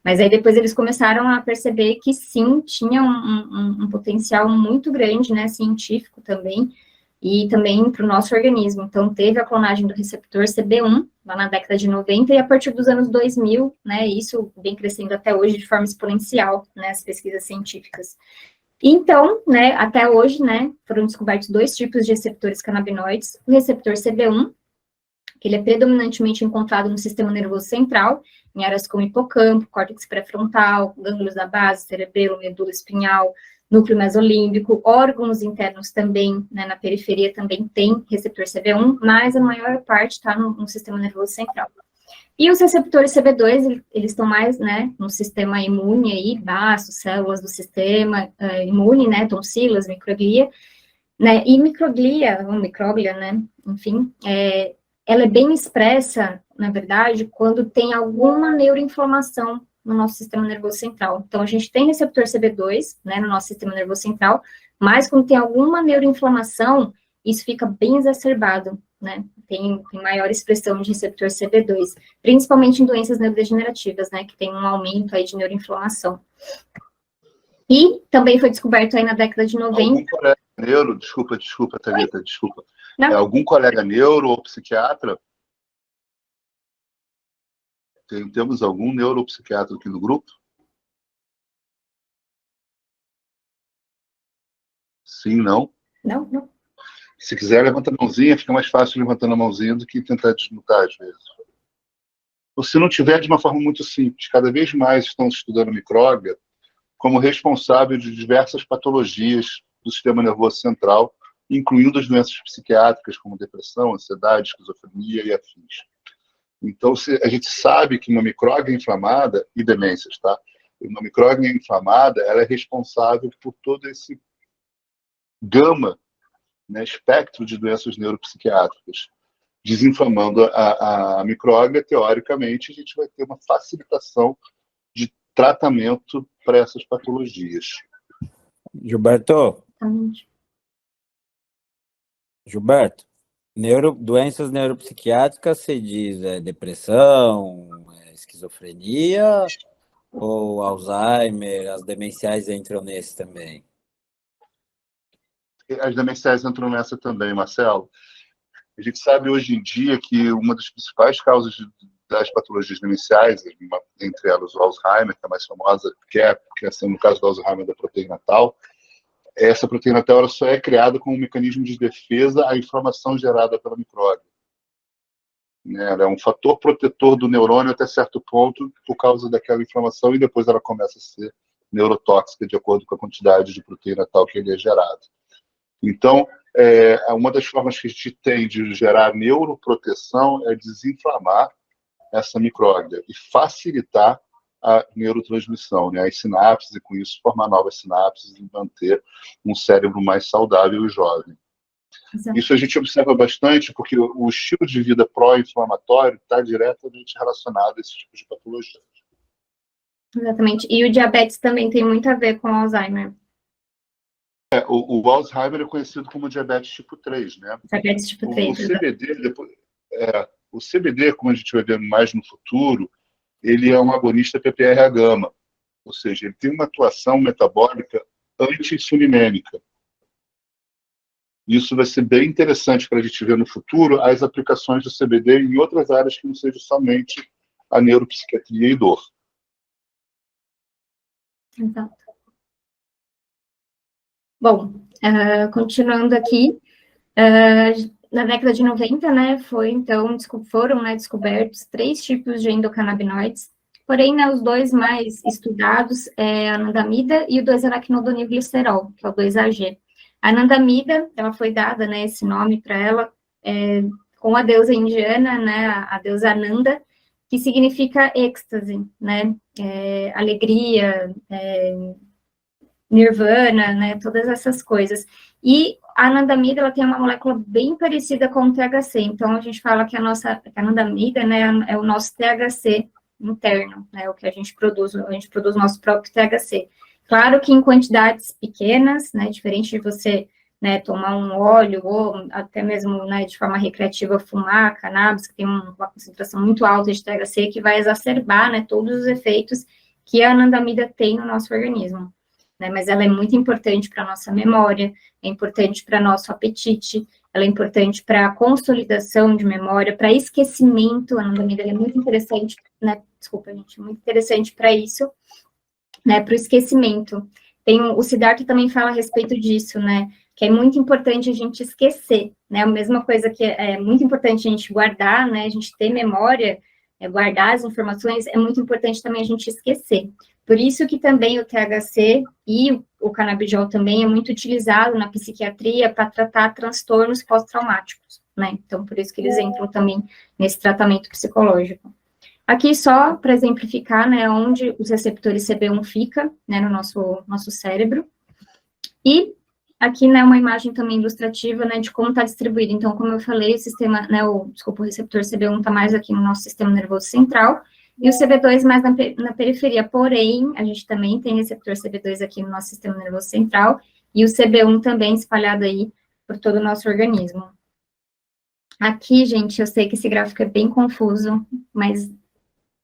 Mas aí depois eles começaram a perceber que sim, tinha um potencial muito grande, né, científico também, e também para o nosso organismo. Então, teve a clonagem do receptor CB1, lá na década de 90, e a partir dos anos 2000, né, isso vem crescendo até hoje de forma exponencial, né, as pesquisas científicas. Então, né, até hoje, né, foram descobertos 2 tipos de receptores canabinoides, o receptor CB1, que ele é predominantemente encontrado no sistema nervoso central, em áreas como hipocampo, córtex pré-frontal, gânglios da base, cerebelo, medula espinhal, núcleo mesolímbico, órgãos internos também, né, na periferia também tem receptor CB1, mas a maior parte está no sistema nervoso central. E os receptores CB2, eles estão mais, né, no sistema imune aí, baço, células do sistema imune, né, tonsilas, microglia, né, e microglia, ou micróglia, né, enfim, ela é bem expressa, na verdade, quando tem alguma neuroinflamação no nosso sistema nervoso central. Então, a gente tem receptor CB2, né, no nosso sistema nervoso central, mas quando tem alguma neuroinflamação, isso fica bem exacerbado, né, tem maior expressão de receptor CB2, principalmente em doenças neurodegenerativas, né, que tem um aumento aí de neuroinflamação. E também foi descoberto aí na década de 90... Algum colega neuro, desculpa, Thalita, desculpa. Algum colega neuro ou psiquiatra? Temos algum neuropsiquiatra aqui no grupo? Sim, não? Não. Se quiser, levanta a mãozinha, fica mais fácil levantando a mãozinha do que tentar desmutar às vezes. Ou se não tiver, de uma forma muito simples, cada vez mais estão estudando micróbia como responsável de diversas patologias do sistema nervoso central, incluindo as doenças psiquiátricas, como depressão, ansiedade, esquizofrenia e afins. Então, a gente sabe que uma micróglia inflamada, e demências, tá? Uma micróglia inflamada, ela é responsável por todo esse gama, né, espectro de doenças neuropsiquiátricas. Desinflamando a micróglia, teoricamente, a gente vai ter uma facilitação de tratamento para essas patologias. Gilberto, doenças neuropsiquiátricas, você diz depressão, esquizofrenia, ou Alzheimer, as demenciais entram nesse também? As demenciais entram nessa também, Marcelo. A gente sabe hoje em dia que uma das principais causas das patologias demenciais, entre elas o Alzheimer, que é a mais famosa, que é assim, no caso do Alzheimer, da proteína tal, essa proteína tal ela só é criada como um mecanismo de defesa à inflamação gerada pela micróbio. Ela é um fator protetor do neurônio até certo ponto por causa daquela inflamação e depois ela começa a ser neurotóxica de acordo com a quantidade de proteína tal que ele é gerado. Então, uma das formas que a gente tem de gerar neuroproteção é desinflamar essa micróbia e facilitar a neurotransmissão, né, as sinapses, e com isso formar novas sinapses e manter um cérebro mais saudável e jovem. Exato. Isso a gente observa bastante porque o estilo de vida pró-inflamatório está diretamente relacionado a esse tipo de patologia. Exatamente. E o diabetes também tem muito a ver com o Alzheimer. O Alzheimer é conhecido como diabetes tipo 3, né? Diabetes tipo 3. O CBD, como a gente vai ver mais no futuro, ele é um agonista PPRH, ou seja, ele tem uma atuação metabólica anti-insulinêmica. Isso vai ser bem interessante para a gente ver no futuro as aplicações do CBD em outras áreas que não seja somente a neuropsiquiatria e dor. Exato. Bom, continuando aqui, na década de 90, né, foram descobertos 3 tipos de endocannabinoides, porém, né, os 2 mais estudados é a anandamida e o 2-aracnodonilglicerol, que é o 2-AG. A anandamida, ela foi dada, né, esse nome para ela, com a deusa indiana, né, a deusa Ananda, que significa êxtase, né, alegria, nirvana, né, todas essas coisas. E a anandamida, ela tem uma molécula bem parecida com o THC, então a gente fala que a anandamida, né, é o nosso THC interno, né, o que a gente produz o nosso próprio THC. Claro que em quantidades pequenas, né, diferente de você, né, tomar um óleo ou até mesmo, né, de forma recreativa fumar cannabis, que tem uma concentração muito alta de THC, que vai exacerbar, né, todos os efeitos que a anandamida tem no nosso organismo. Né, mas ela é muito importante para a nossa memória, é importante para nosso apetite, ela é importante para a consolidação de memória, para esquecimento. A anandamida é muito interessante, né, muito interessante para isso, né, para o esquecimento. O Siddhartha também fala a respeito disso, né, que é muito importante a gente esquecer, né, a mesma coisa que é muito importante a gente guardar, né, a gente ter memória, guardar as informações, é muito importante também a gente esquecer. Por isso que também o THC e o canabidiol também é muito utilizado na psiquiatria para tratar transtornos pós-traumáticos, né? Então, por isso que eles entram também nesse tratamento psicológico. Aqui só para exemplificar, né, onde os receptores CB1 fica, né, no nosso cérebro. E aqui, né, uma imagem também ilustrativa, né, de como está distribuído. Então, como eu falei, o sistema, né, o receptor CB1 está mais aqui no nosso sistema nervoso central, e o CB2 mais na periferia, porém, a gente também tem receptor CB2 aqui no nosso sistema nervoso central, e o CB1 também espalhado aí por todo o nosso organismo. Aqui, gente, eu sei que esse gráfico é bem confuso, mas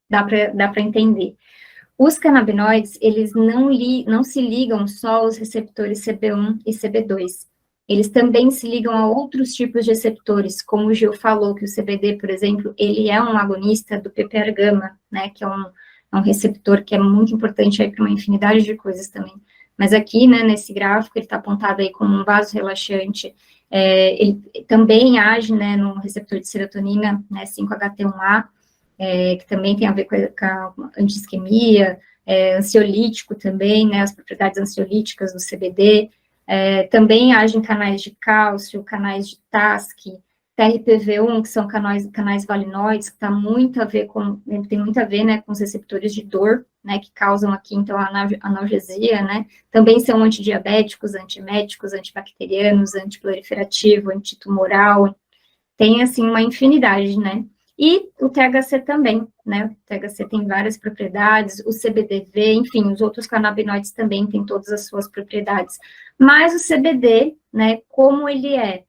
dá para entender. Os canabinoides, eles não se ligam só aos receptores CB1 e CB2. Eles também se ligam a outros tipos de receptores, como o Gil falou, que o CBD, por exemplo, ele é um agonista do PPR-gama, né, que é um receptor que é muito importante aí para uma infinidade de coisas também. Mas aqui, né, nesse gráfico, ele está apontado aí como um vasorelaxante. Ele também age, né, no receptor de serotonina, né, 5-HT1A, que também tem a ver com a anti-isquemia, ansiolítico também, né, as propriedades ansiolíticas do CBD. Também age em canais de cálcio, canais de TASC, TRPV1, que são canais valinoides, que tem muito a ver, né, com os receptores de dor, né, que causam aqui, então, a analgesia, né, também são antidiabéticos, antieméticos, antibacterianos, antiproliferativo, antitumoral, tem, assim, uma infinidade, né, e o THC também, né, o THC tem várias propriedades, o CBDV, enfim, os outros canabinoides também têm todas as suas propriedades, mas o CBD, né, como ele é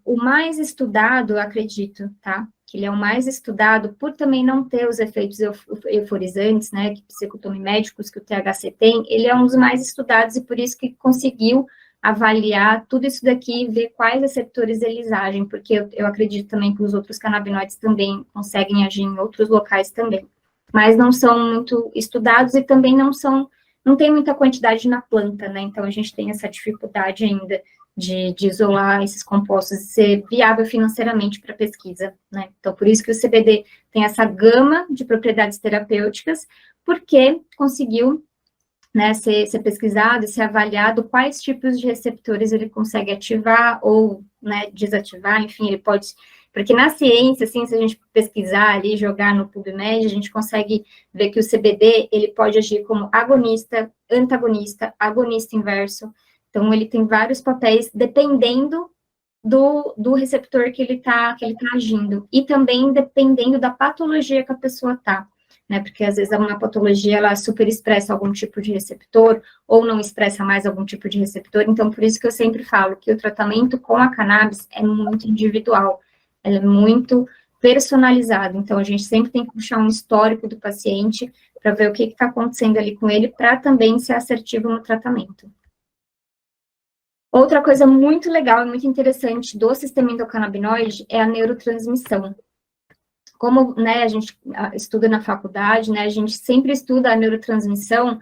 o mais estudado, eu acredito, tá, que ele é o mais estudado por também não ter os efeitos euforizantes, né, psicotomiméticos que o THC tem, ele é um dos mais estudados e por isso que conseguiu avaliar tudo isso daqui, ver quais receptores eles agem, porque eu acredito também que os outros canabinoides também conseguem agir em outros locais também, mas não são muito estudados e também não tem muita quantidade na planta, né? Então a gente tem essa dificuldade ainda de isolar esses compostos e ser viável financeiramente para a pesquisa, né? Então, por isso que o CBD tem essa gama de propriedades terapêuticas, porque conseguiu, né, ser pesquisado e ser avaliado quais tipos de receptores ele consegue ativar ou, né, desativar, enfim, ele pode... Porque na ciência, assim, se a gente pesquisar ali, jogar no PubMed, a gente consegue ver que o CBD, ele pode agir como agonista, antagonista, agonista inverso. Então, ele tem vários papéis, dependendo do receptor que ele tá agindo. E também dependendo da patologia que a pessoa tá, né? Porque, às vezes, uma patologia, ela super expressa algum tipo de receptor, ou não expressa mais algum tipo de receptor. Então, por isso que eu sempre falo que o tratamento com a cannabis é muito individual. Ela é muito personalizado. Então, a gente sempre tem que puxar um histórico do paciente para ver o que está acontecendo ali com ele, para também ser assertivo no tratamento. Outra coisa muito legal e muito interessante do sistema endocannabinoide é a neurotransmissão. Como, né, a gente estuda na faculdade, né, a gente sempre estuda a neurotransmissão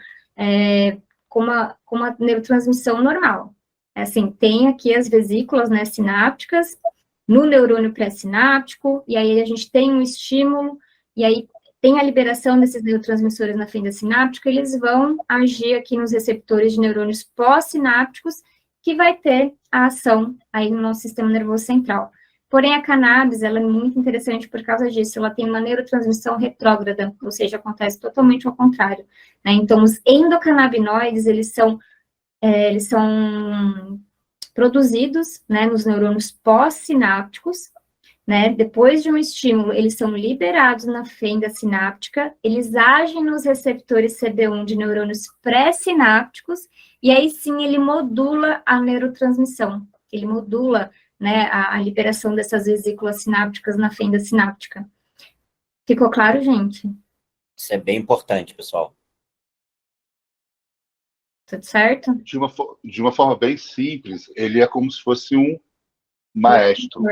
como a neurotransmissão normal. Assim, tem aqui as vesículas, né, sinápticas, no neurônio pré-sináptico, e aí a gente tem um estímulo, e aí tem a liberação desses neurotransmissores na fenda sináptica, eles vão agir aqui nos receptores de neurônios pós-sinápticos, que vai ter a ação aí no nosso sistema nervoso central. Porém, a cannabis, ela é muito interessante por causa disso, ela tem uma neurotransmissão retrógrada, ou seja, acontece totalmente ao contrário, né? Então, os endocannabinoides, eles são produzidos, né, nos neurônios pós-sinápticos, né? Depois de um estímulo, eles são liberados na fenda sináptica, eles agem nos receptores CB1 de neurônios pré-sinápticos, e aí sim ele modula a neurotransmissão, ele modula, né, a liberação dessas vesículas sinápticas na fenda sináptica. Ficou claro, gente? Isso é bem importante, pessoal. Tudo certo? De uma forma bem simples, ele é como se fosse um maestro.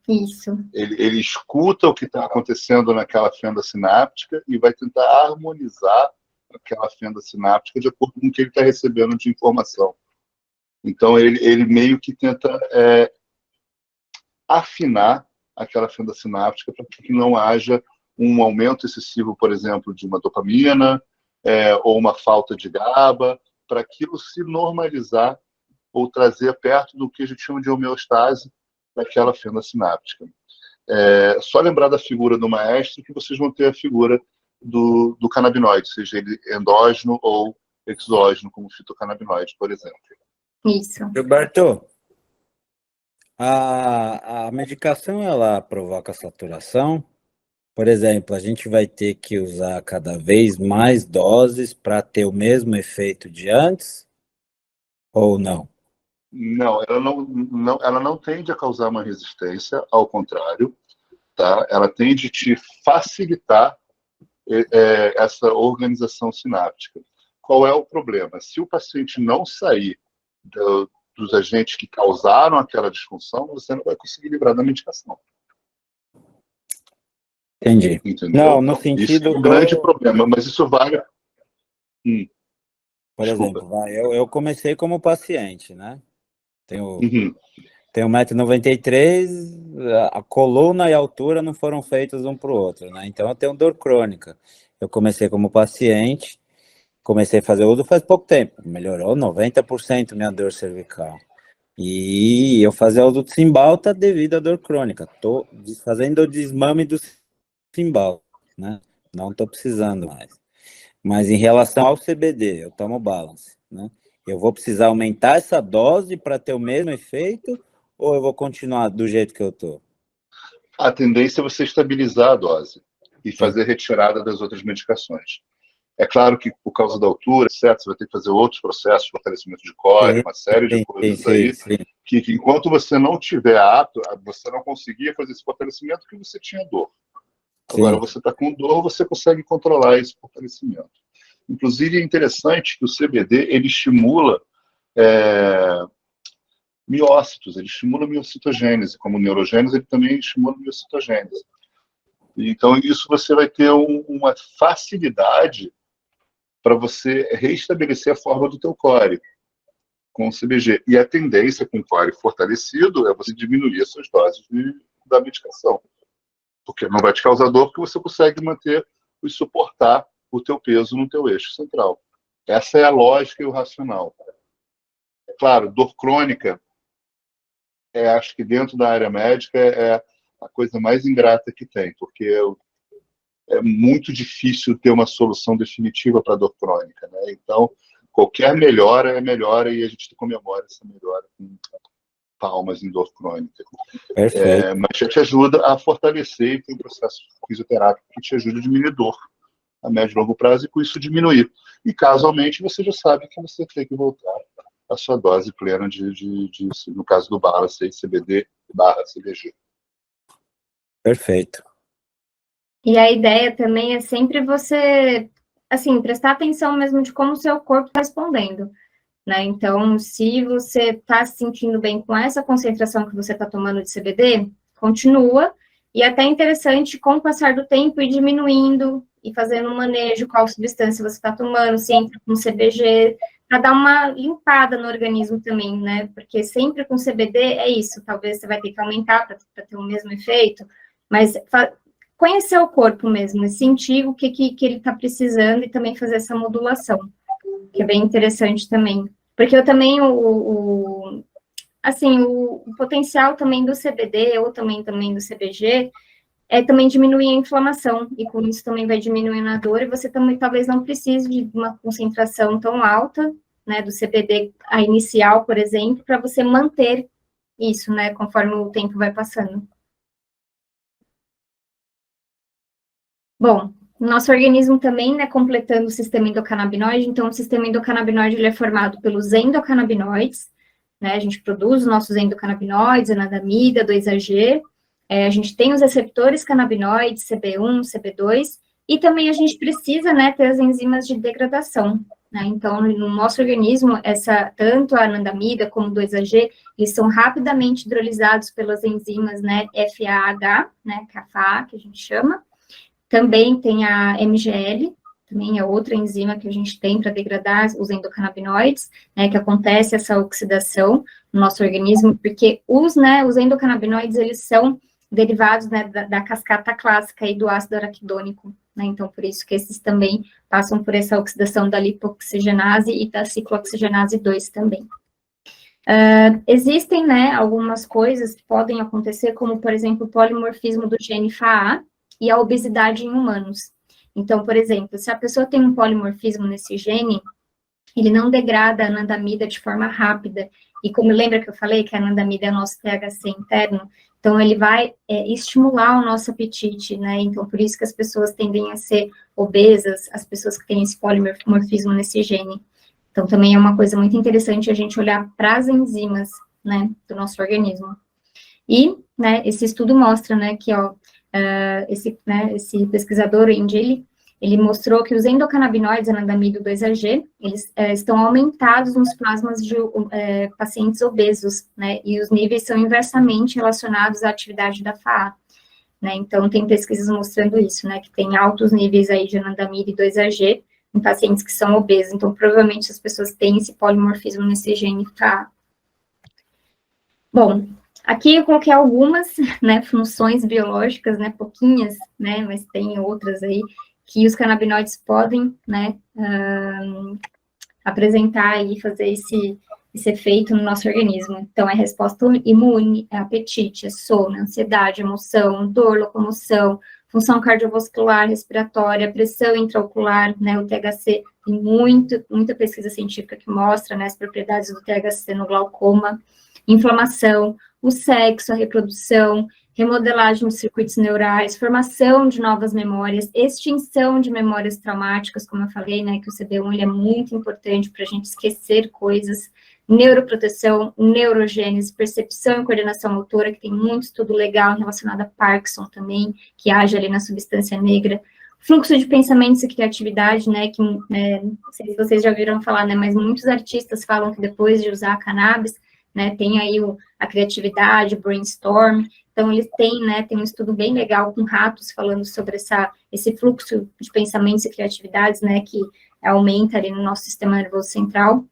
Isso. Ele escuta o que está acontecendo naquela fenda sináptica e vai tentar harmonizar aquela fenda sináptica de acordo com o que ele está recebendo de informação. Então, ele meio que tenta afinar aquela fenda sináptica para que não haja um aumento excessivo, por exemplo, de uma dopamina ou uma falta de GABA, para aquilo se normalizar ou trazer perto do que a gente chama de homeostase daquela fenda sináptica. Só lembrar da figura do maestro que vocês vão ter a figura do canabinoide, seja ele endógeno ou exógeno, como o fitocannabinoide, por exemplo. Isso. Gilberto, a medicação, ela provoca saturação? Por exemplo, a gente vai ter que usar cada vez mais doses para ter o mesmo efeito de antes? Ou não? Não, ela não tende a causar uma resistência, ao contrário, tá? Ela tende a te facilitar essa organização sináptica. Qual é o problema? Se o paciente não sair dos agentes que causaram aquela disfunção, você não vai conseguir livrar da medicação. Entendi. Entendeu? Não, no sentido isso é um grande problema, mas isso vale... Por Desculpa. exemplo, eu comecei como paciente, né? Tenho 1,93m, a coluna e a altura não foram feitos um para o outro, né? Então eu tenho dor crônica. Eu comecei como paciente, comecei a fazer uso faz pouco tempo, melhorou 90% minha dor cervical. E eu fazia uso de Cymbalta devido à dor crônica. Estou fazendo o desmame do Cymbalta, né? Não estou precisando mais. Mas em relação ao CBD, eu tomo Balance, né? Eu vou precisar aumentar essa dose para ter o mesmo efeito ou eu vou continuar do jeito que eu estou? A tendência é você estabilizar a dose e fazer retirada das outras medicações. É claro que, por causa da altura, etc., você vai ter que fazer outros processos de fortalecimento de core, uma série de coisas aí, que enquanto você não tiver apto, você não conseguia fazer esse fortalecimento porque você tinha dor. Agora, você está com dor, você consegue controlar esse fortalecimento. Inclusive, é interessante que o CBD, ele estimula miócitos, ele estimula a miocitogênese, como neurogênese, ele também estimula a miocitogênese. Então, isso você vai ter uma facilidade para você restabelecer a forma do teu core com o CBG. E a tendência com o core fortalecido é você diminuir as suas doses da medicação. Porque não vai te causar dor, porque você consegue manter e suportar o teu peso no teu eixo central. Essa é a lógica e o racional. É claro, dor crônica, acho que dentro da área médica é a coisa mais ingrata que tem, porque é muito difícil ter uma solução definitiva para a dor crônica, né? Então, qualquer melhora é melhora e a gente comemora essa melhora com palmas em dor crônica. Mas já te ajuda a fortalecer e tem um processo fisioterápico que te ajuda a diminuir dor a médio e longo prazo e com isso diminuir. E casualmente você já sabe que você tem que voltar à sua dose plena no caso do Bala 6 CBD/CBG. Perfeito. E a ideia também é sempre você, assim, prestar atenção mesmo de como o seu corpo está respondendo, né? Então, se você está se sentindo bem com essa concentração que você está tomando de CBD, continua. E até interessante, com o passar do tempo, ir diminuindo e fazendo um manejo, qual substância você está tomando, se entra com CBG, para dar uma limpada no organismo também, né? Porque sempre com CBD é isso, talvez você vai ter que aumentar para ter o mesmo efeito, mas conhecer o corpo mesmo, sentir o que ele está precisando e também fazer essa modulação, que é bem interessante também. Porque eu também, o potencial também do CBD ou também do CBG é também diminuir a inflamação, e com isso também vai diminuindo a dor, e você também talvez não precise de uma concentração tão alta, né, do CBD a inicial, por exemplo, para você manter isso, né, conforme o tempo vai passando. Bom, o nosso organismo também, né, completando o sistema endocannabinoide, então o sistema endocannabinoide ele é formado pelos endocannabinoides, né, a gente produz os nossos endocannabinoides, anandamida, 2-AG, a gente tem os receptores canabinoides, CB1, CB2, e também a gente precisa, né, ter as enzimas de degradação, né, então no nosso organismo, tanto a anandamida como o 2-AG, eles são rapidamente hidrolisados pelas enzimas, né, FAH, né, FAH, que a gente chama. Também tem a MGL, também é outra enzima que a gente tem para degradar os endocannabinoides, né, que acontece essa oxidação no nosso organismo, porque os endocannabinoides, eles são derivados, né, da cascata clássica e do ácido araquidônico, né, então por isso que esses também passam por essa oxidação da lipoxigenase e da ciclooxigenase 2 também. Existem, né, algumas coisas que podem acontecer, como, por exemplo, o polimorfismo do gene FAA e a obesidade em humanos. Então, por exemplo, se a pessoa tem um polimorfismo nesse gene, ele não degrada a anandamida de forma rápida. E como lembra que eu falei que a anandamida é o nosso THC interno, então ele vai estimular o nosso apetite, né? Então, por isso que as pessoas tendem a ser obesas, as pessoas que têm esse polimorfismo nesse gene. Então, também é uma coisa muito interessante a gente olhar para as enzimas, né, do nosso organismo. E, né, esse estudo mostra, né, que, ó, esse pesquisador, o Angeli, ele mostrou que os endocannabinoides anandamida 2-AG, eles estão aumentados nos plasmas de pacientes obesos, né, e os níveis são inversamente relacionados à atividade da FAA, né, então tem pesquisas mostrando isso, né, que tem altos níveis aí de anandamida e 2-AG em pacientes que são obesos, então provavelmente as pessoas têm esse polimorfismo nesse gene FAA. Bom, aqui eu coloquei algumas, né, funções biológicas, né, pouquinhas, né, mas tem outras aí, que os canabinoides podem, né, apresentar e fazer esse efeito no nosso organismo. Então, é resposta imune, é apetite, é sono, é ansiedade, emoção, dor, locomoção, função cardiovascular, respiratória, pressão intraocular, né, o THC, tem muita pesquisa científica que mostra, né, as propriedades do THC no glaucoma, inflamação, o sexo, a reprodução, remodelagem dos circuitos neurais, formação de novas memórias, extinção de memórias traumáticas, como eu falei, né, que o CB1 ele é muito importante para a gente esquecer coisas, neuroproteção, neurogênese, percepção e coordenação motora, que tem muito estudo legal relacionado a Parkinson também, que age ali na substância negra, fluxo de pensamentos e criatividade, né, que, não sei se vocês já ouviram falar, né, mas muitos artistas falam que depois de usar a cannabis, né? Tem aí a criatividade, o brainstorm. Então, eles têm, né, tem um estudo bem legal com ratos falando sobre esse fluxo de pensamentos e criatividades, né, que aumenta ali no nosso sistema nervoso central,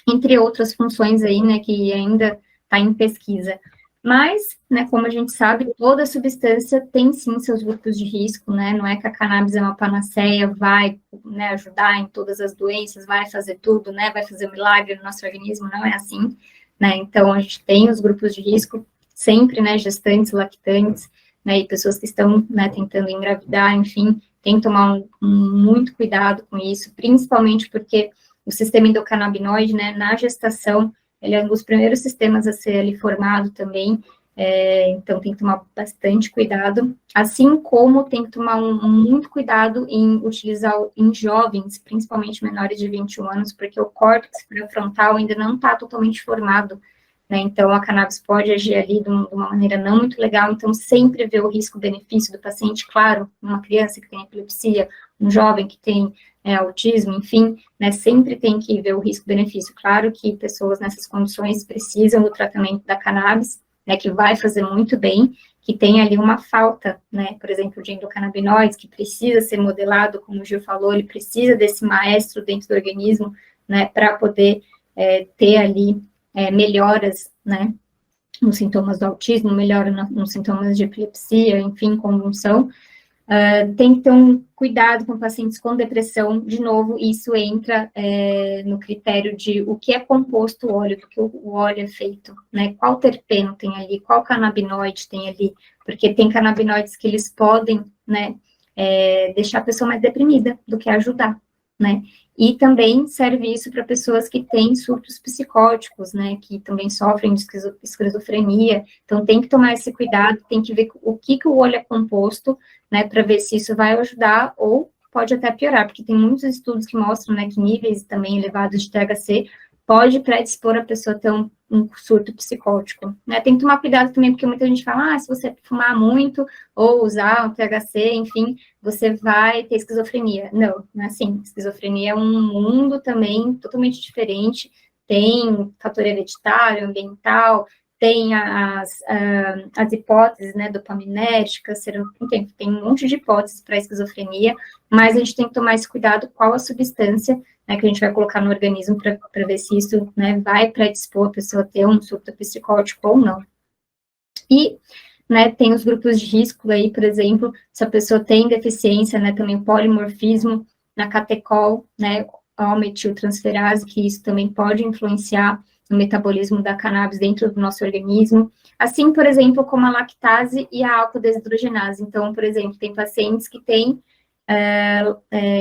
entre outras funções aí, né, que ainda está em pesquisa. Mas, né, como a gente sabe, toda substância tem sim seus grupos de risco, né, não é que a cannabis é uma panaceia, vai, né, ajudar em todas as doenças, vai fazer tudo, né, vai fazer um milagre no nosso organismo, não é assim, né, então a gente tem os grupos de risco, sempre, né, gestantes, lactantes, né, e pessoas que estão, né, tentando engravidar, enfim, tem que tomar muito cuidado com isso, principalmente porque o sistema endocannabinoide, né, na gestação, ele é um dos primeiros sistemas a ser ali formado também, então tem que tomar bastante cuidado, assim como tem que tomar muito cuidado em utilizar em jovens, principalmente menores de 21 anos, porque o córtex pré-frontal ainda não está totalmente formado, né, então a cannabis pode agir ali de uma maneira não muito legal, então sempre ver o risco-benefício do paciente, claro, uma criança que tem epilepsia, um jovem que tem autismo, enfim, né, sempre tem que ver o risco-benefício. Claro que pessoas nessas condições precisam do tratamento da cannabis, né, que vai fazer muito bem, que tem ali uma falta, né, por exemplo, de endocannabinoides, que precisa ser modelado, como o Gil falou, ele precisa desse maestro dentro do organismo, né, para poder ter ali melhoras, né, nos sintomas do autismo, melhora nos sintomas de epilepsia, enfim, convulsão. Tem que ter um cuidado com pacientes com depressão, de novo, isso entra no critério de o que é composto o óleo, do que o óleo é feito, né, qual terpeno tem ali, qual canabinoide tem ali, porque tem canabinoides que eles podem, né, deixar a pessoa mais deprimida do que ajudar, né, e também serve isso para pessoas que têm surtos psicóticos, né, que também sofrem de esquizofrenia, então tem que tomar esse cuidado, tem que ver o que o óleo é composto, né, para ver se isso vai ajudar ou pode até piorar, porque tem muitos estudos que mostram, né, que níveis também elevados de THC pode predispor a pessoa a ter um surto psicótico, né, tem que tomar cuidado também, porque muita gente fala, se você fumar muito ou usar um THC, enfim, você vai ter esquizofrenia. Não é assim, esquizofrenia é um mundo também totalmente diferente, tem fator hereditário, ambiental, tem as hipóteses, né, dopaminérgicas, tem um monte de hipóteses para esquizofrenia, mas a gente tem que tomar esse cuidado qual a substância, né, que a gente vai colocar no organismo para ver se isso, né, vai predispor a pessoa a ter um surto psicótico ou não. E, né, tem os grupos de risco aí, por exemplo, se a pessoa tem deficiência, né, também polimorfismo na catecol, né, a metiltransferase, que isso também pode influenciar no metabolismo da cannabis dentro do nosso organismo, assim, por exemplo, como a lactase e a álcool-desidrogenase. Então, por exemplo, tem pacientes que têm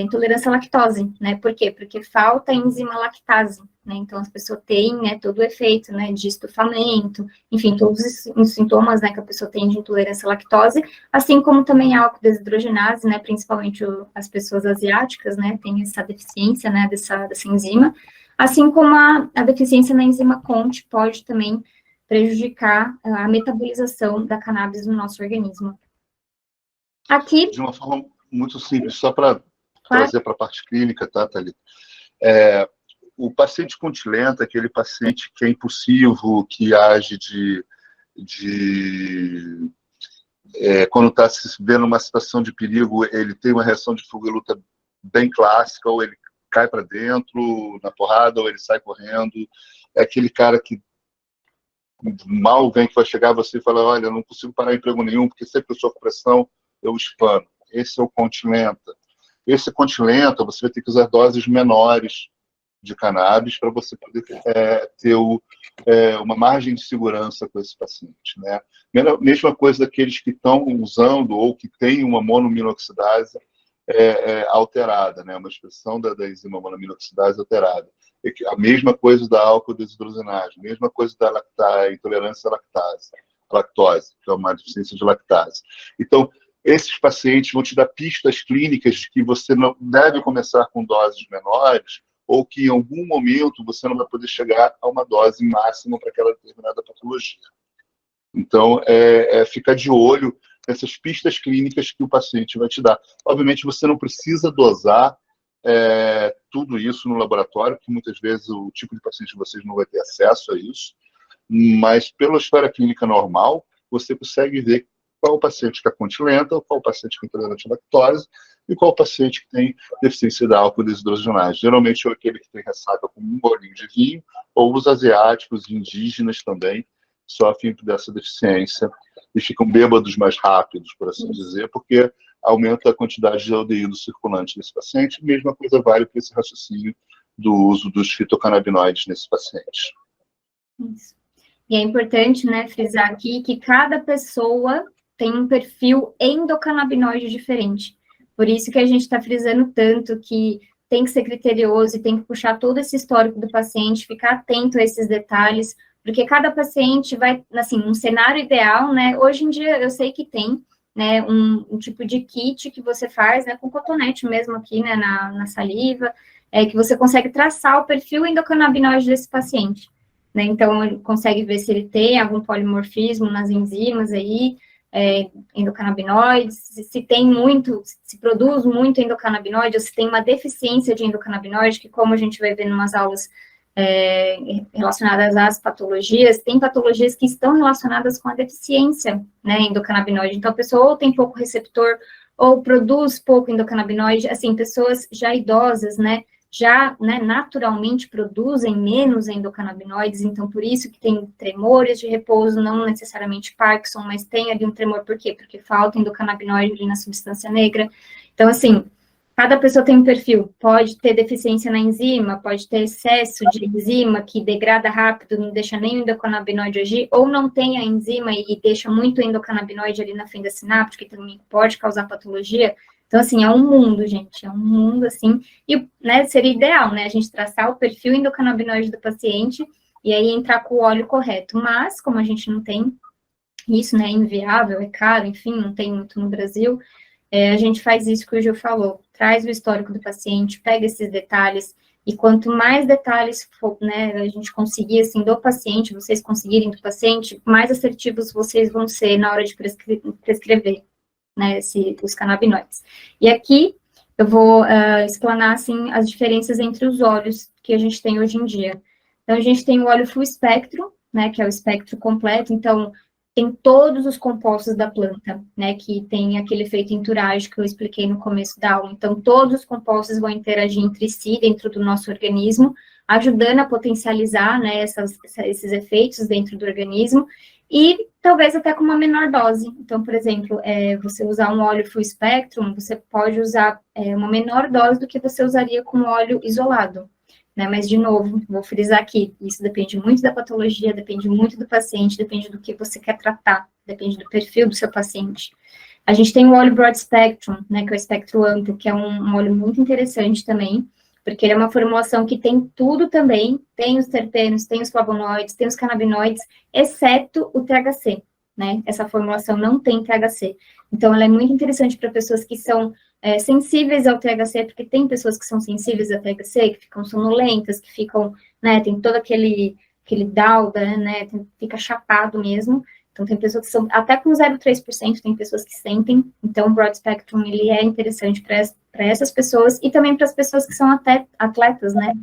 intolerância à lactose, né? Por quê? Porque falta a enzima lactase, né? Então, as pessoas têm, né, todo o efeito, né, de estufamento, enfim, todos os sintomas, né, que a pessoa tem de intolerância à lactose, assim como também a álcool-desidrogenase, né, principalmente as pessoas asiáticas, né, têm essa deficiência, né, dessa enzima, assim como a deficiência na enzima CONT pode também prejudicar a metabolização da cannabis no nosso organismo. Aqui... De uma forma muito simples, só para trazer para a parte clínica, tá, Thalita? O paciente continlento é aquele paciente que é impulsivo, que age quando está se vendo uma situação de perigo, ele tem uma reação de fuga e luta bem clássica, ou ele cai para dentro na porrada, ou ele sai correndo. É aquele cara que mal alguém que vai chegar a você e fala, olha, eu não consigo parar emprego nenhum, porque sempre que eu sofro pressão, eu espano. Esse é o continlenta. Esse continlenta, você vai ter que usar doses menores de cannabis para você poder ter uma margem de segurança com esse paciente, né? Mesma coisa daqueles que estão usando ou que têm uma monoaminoxidase alterada, né? Uma expressão da enzima monoaminoxidase alterada. A mesma coisa da álcool-desidrogenase, a mesma coisa da intolerância à lactose, que é uma deficiência de lactase. Então, esses pacientes vão te dar pistas clínicas de que você não deve começar com doses menores ou que em algum momento você não vai poder chegar a uma dose máxima para aquela determinada patologia. Então, ficar de olho nessas pistas clínicas que o paciente vai te dar. Obviamente, você não precisa dosar tudo isso no laboratório, porque muitas vezes o tipo de paciente de vocês não vai ter acesso a isso, Mas pela história clínica normal, você consegue ver qual o paciente que é continenta, qual o paciente que é intolerante à lactose e qual o paciente que tem deficiência de álcool desidrogenase. Geralmente é aquele que tem ressaca com um bolinho de vinho, ou os asiáticos e indígenas também sofrem dessa deficiência e ficam bêbados mais rápidos, por assim dizer, porque aumenta a quantidade de aldeído circulante nesse paciente. Mesma coisa vale para esse raciocínio do uso dos fitocannabinoides nesse paciente. Isso. E é importante, né, frisar aqui que cada pessoa tem um perfil endocannabinoide diferente. Por isso que a gente está frisando tanto que tem que ser criterioso e tem que puxar todo esse histórico do paciente, ficar atento a esses detalhes, porque cada paciente vai, assim, um cenário ideal, né, hoje em dia eu sei que tem, né, um tipo de kit que você faz, né, com cotonete mesmo aqui, né, na saliva, que você consegue traçar o perfil endocannabinoide desse paciente, né, então ele consegue ver se ele tem algum polimorfismo nas enzimas aí, endocannabinoides, se tem muito, se produz muito endocannabinoide, ou se tem uma deficiência de endocannabinoide, que como a gente vai ver em umas aulas relacionadas às patologias, tem patologias que estão relacionadas com a deficiência, né, endocannabinoide. Então, a pessoa ou tem pouco receptor, ou produz pouco endocannabinoide, assim, pessoas já idosas, né, já, né, naturalmente produzem menos endocannabinoides, então por isso que tem tremores de repouso, não necessariamente Parkinson, mas tem ali um tremor, por quê? Porque falta endocannabinoide ali na substância negra. Então, assim, cada pessoa tem um perfil, pode ter deficiência na enzima, pode ter excesso de enzima que degrada rápido, não deixa nem o endocannabinoide agir, ou não tem a enzima e deixa muito endocannabinoide ali na fenda sináptica, que também pode causar patologia. Então, assim, é um mundo, gente, é um mundo, assim, e, né, seria ideal, né, a gente traçar o perfil endocannabinoide do paciente e aí entrar com o óleo correto, mas, como a gente não tem isso, né, é inviável, é caro, enfim, não tem muito no Brasil, a gente faz isso que o Gil falou, traz o histórico do paciente, pega esses detalhes, e quanto mais detalhes for, né, a gente conseguir, assim, do paciente, vocês conseguirem do paciente, mais assertivos vocês vão ser na hora de prescrever, né, os canabinoides. E aqui eu vou explanar, assim, as diferenças entre os óleos que a gente tem hoje em dia. Então, a gente tem o óleo full espectro, né, que é o espectro completo, então, tem todos os compostos da planta, né, que tem aquele efeito entourage que eu expliquei no começo da aula. Então, todos os compostos vão interagir entre si dentro do nosso organismo, ajudando a potencializar, né, esses efeitos dentro do organismo, e talvez até com uma menor dose. Então, por exemplo, você usar um óleo full spectrum, você pode usar uma menor dose do que você usaria com óleo isolado, né? Mas, de novo, vou frisar aqui, isso depende muito da patologia, depende muito do paciente, depende do que você quer tratar, depende do perfil do seu paciente. A gente tem o óleo broad spectrum, né, que é o espectro amplo, que é um óleo muito interessante também, porque ele é uma formulação que tem tudo também, tem os terpenos, tem os flavonoides, tem os canabinoides, exceto o THC, né? Essa formulação não tem THC. Então, ela é muito interessante para pessoas que são sensíveis ao THC, porque tem pessoas que são sensíveis ao THC, que ficam sonolentas, que ficam, né, tem todo aquele dauda, né, fica chapado mesmo. Então, tem pessoas que são, até com 0,3%, tem pessoas que sentem. Então, o broad spectrum, ele é interessante para essas pessoas e também para as pessoas que são até atletas, né,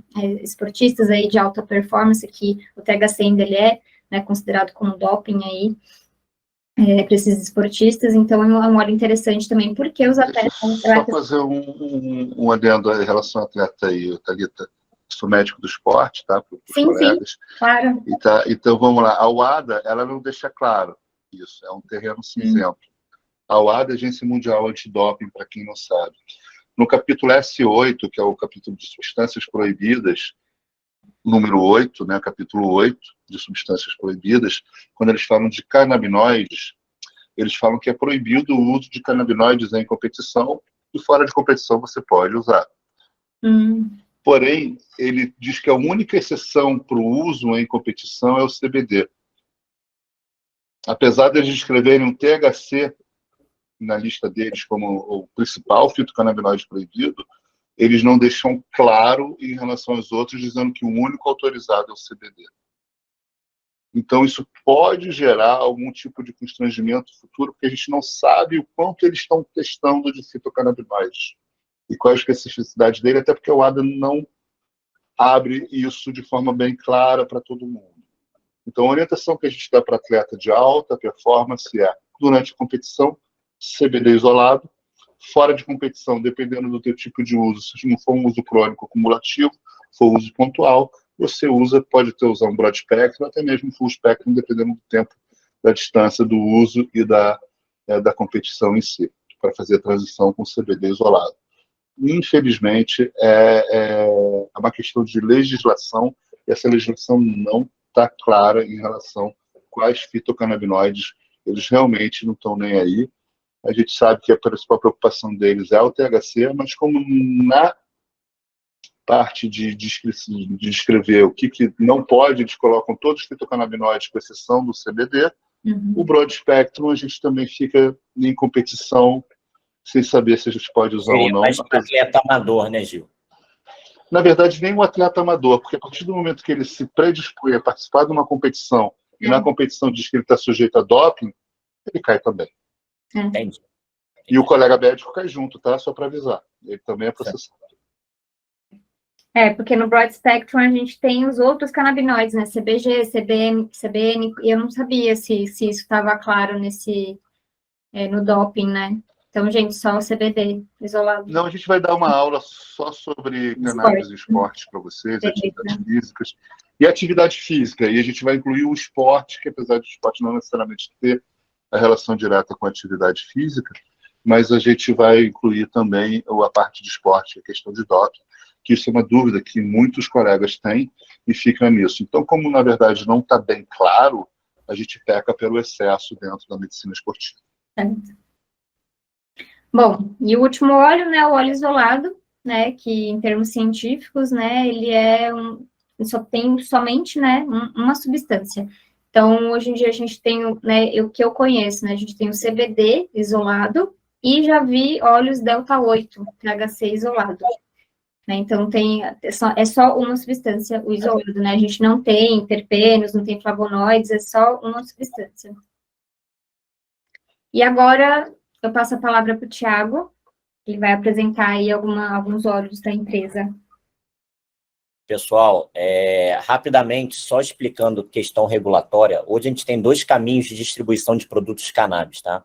esportistas aí de alta performance, que o THC ainda ele é, né, considerado como doping aí, para esses esportistas. Então, é um óleo interessante também, porque os atletas... Só fazer um adendo em relação ao atleta aí, Thalita. Sou médico do esporte, tá? Para os colegas. Sim, claro. Então, vamos lá. A UADA, ela não deixa claro isso, é um terreno cinzento. A UADA é a Agência Mundial Antidoping, para quem não sabe. No capítulo S8, que é o capítulo de substâncias proibidas, número 8, né, capítulo 8 de substâncias proibidas, quando eles falam de canabinoides, eles falam que é proibido o uso de canabinoides em competição e fora de competição você pode usar. Porém, ele diz que a única exceção para o uso em competição é o CBD. Apesar de eles escreverem um THC na lista deles como o principal fitocannabinoide proibido, eles não deixam claro em relação aos outros, dizendo que o único autorizado é o CBD. Então, isso pode gerar algum tipo de constrangimento futuro, porque a gente não sabe o quanto eles estão testando de fitocannabinoides e qual a especificidade dele, até porque o ADA não abre isso de forma bem clara para todo mundo. Então, a orientação que a gente dá para atleta de alta performance é, durante a competição, CBD isolado, fora de competição, dependendo do teu tipo de uso, se não for um uso crônico acumulativo, for uso pontual, você pode usar um broad spectrum, até mesmo full spectrum, dependendo do tempo, da distância do uso e da competição em si, para fazer a transição com CBD isolado. Infelizmente, é uma questão de legislação, e essa legislação não está clara em relação a quais fitocannabinoides eles realmente não estão nem aí. A gente sabe que a principal preocupação deles é o THC, mas como na parte de descrever o que não pode, eles colocam todos os fitocannabinoides, com exceção do CBD, o broad spectrum a gente também fica em competição, sem saber se a gente pode usar ou não. Mas o atleta amador, né, Gil? Na verdade, nem o atleta amador, porque a partir do momento que ele se predispõe a participar de uma competição, e na competição diz que ele está sujeito a doping, ele cai também. Entendi. E o colega médico cai junto, tá? Só para avisar. Ele também é processado. Porque no broad spectrum a gente tem os outros canabinoides, né? CBG, CBN, e eu não sabia se isso estava claro no doping, né? Então, gente, só o CBD isolado. Não, a gente vai dar uma aula só sobre cannabis e esporte para vocês, atividades físicas. E atividade física, e a gente vai incluir o esporte, que apesar de esporte não necessariamente ter a relação direta com a atividade física, mas a gente vai incluir também a parte de esporte, a questão de doping, que isso é uma dúvida que muitos colegas têm e ficam nisso. Então, como na verdade não está bem claro, a gente peca pelo excesso dentro da medicina esportiva. Bom, e o último óleo, né, o óleo isolado, né, que em termos científicos, né, ele só tem somente, né, uma substância. Então, hoje em dia a gente tem, né, o que eu conheço, né, a gente tem o CBD isolado e já vi óleos delta 8, THC isolado. Né, então, é só uma substância, o isolado, né, a gente não tem terpenos, não tem flavonoides, é só uma substância. E agora, eu passo a palavra para o Thiago, ele vai apresentar aí alguns óleos da empresa. Pessoal, rapidamente, só explicando questão regulatória, hoje a gente tem 2 caminhos de distribuição de produtos de cannabis, tá?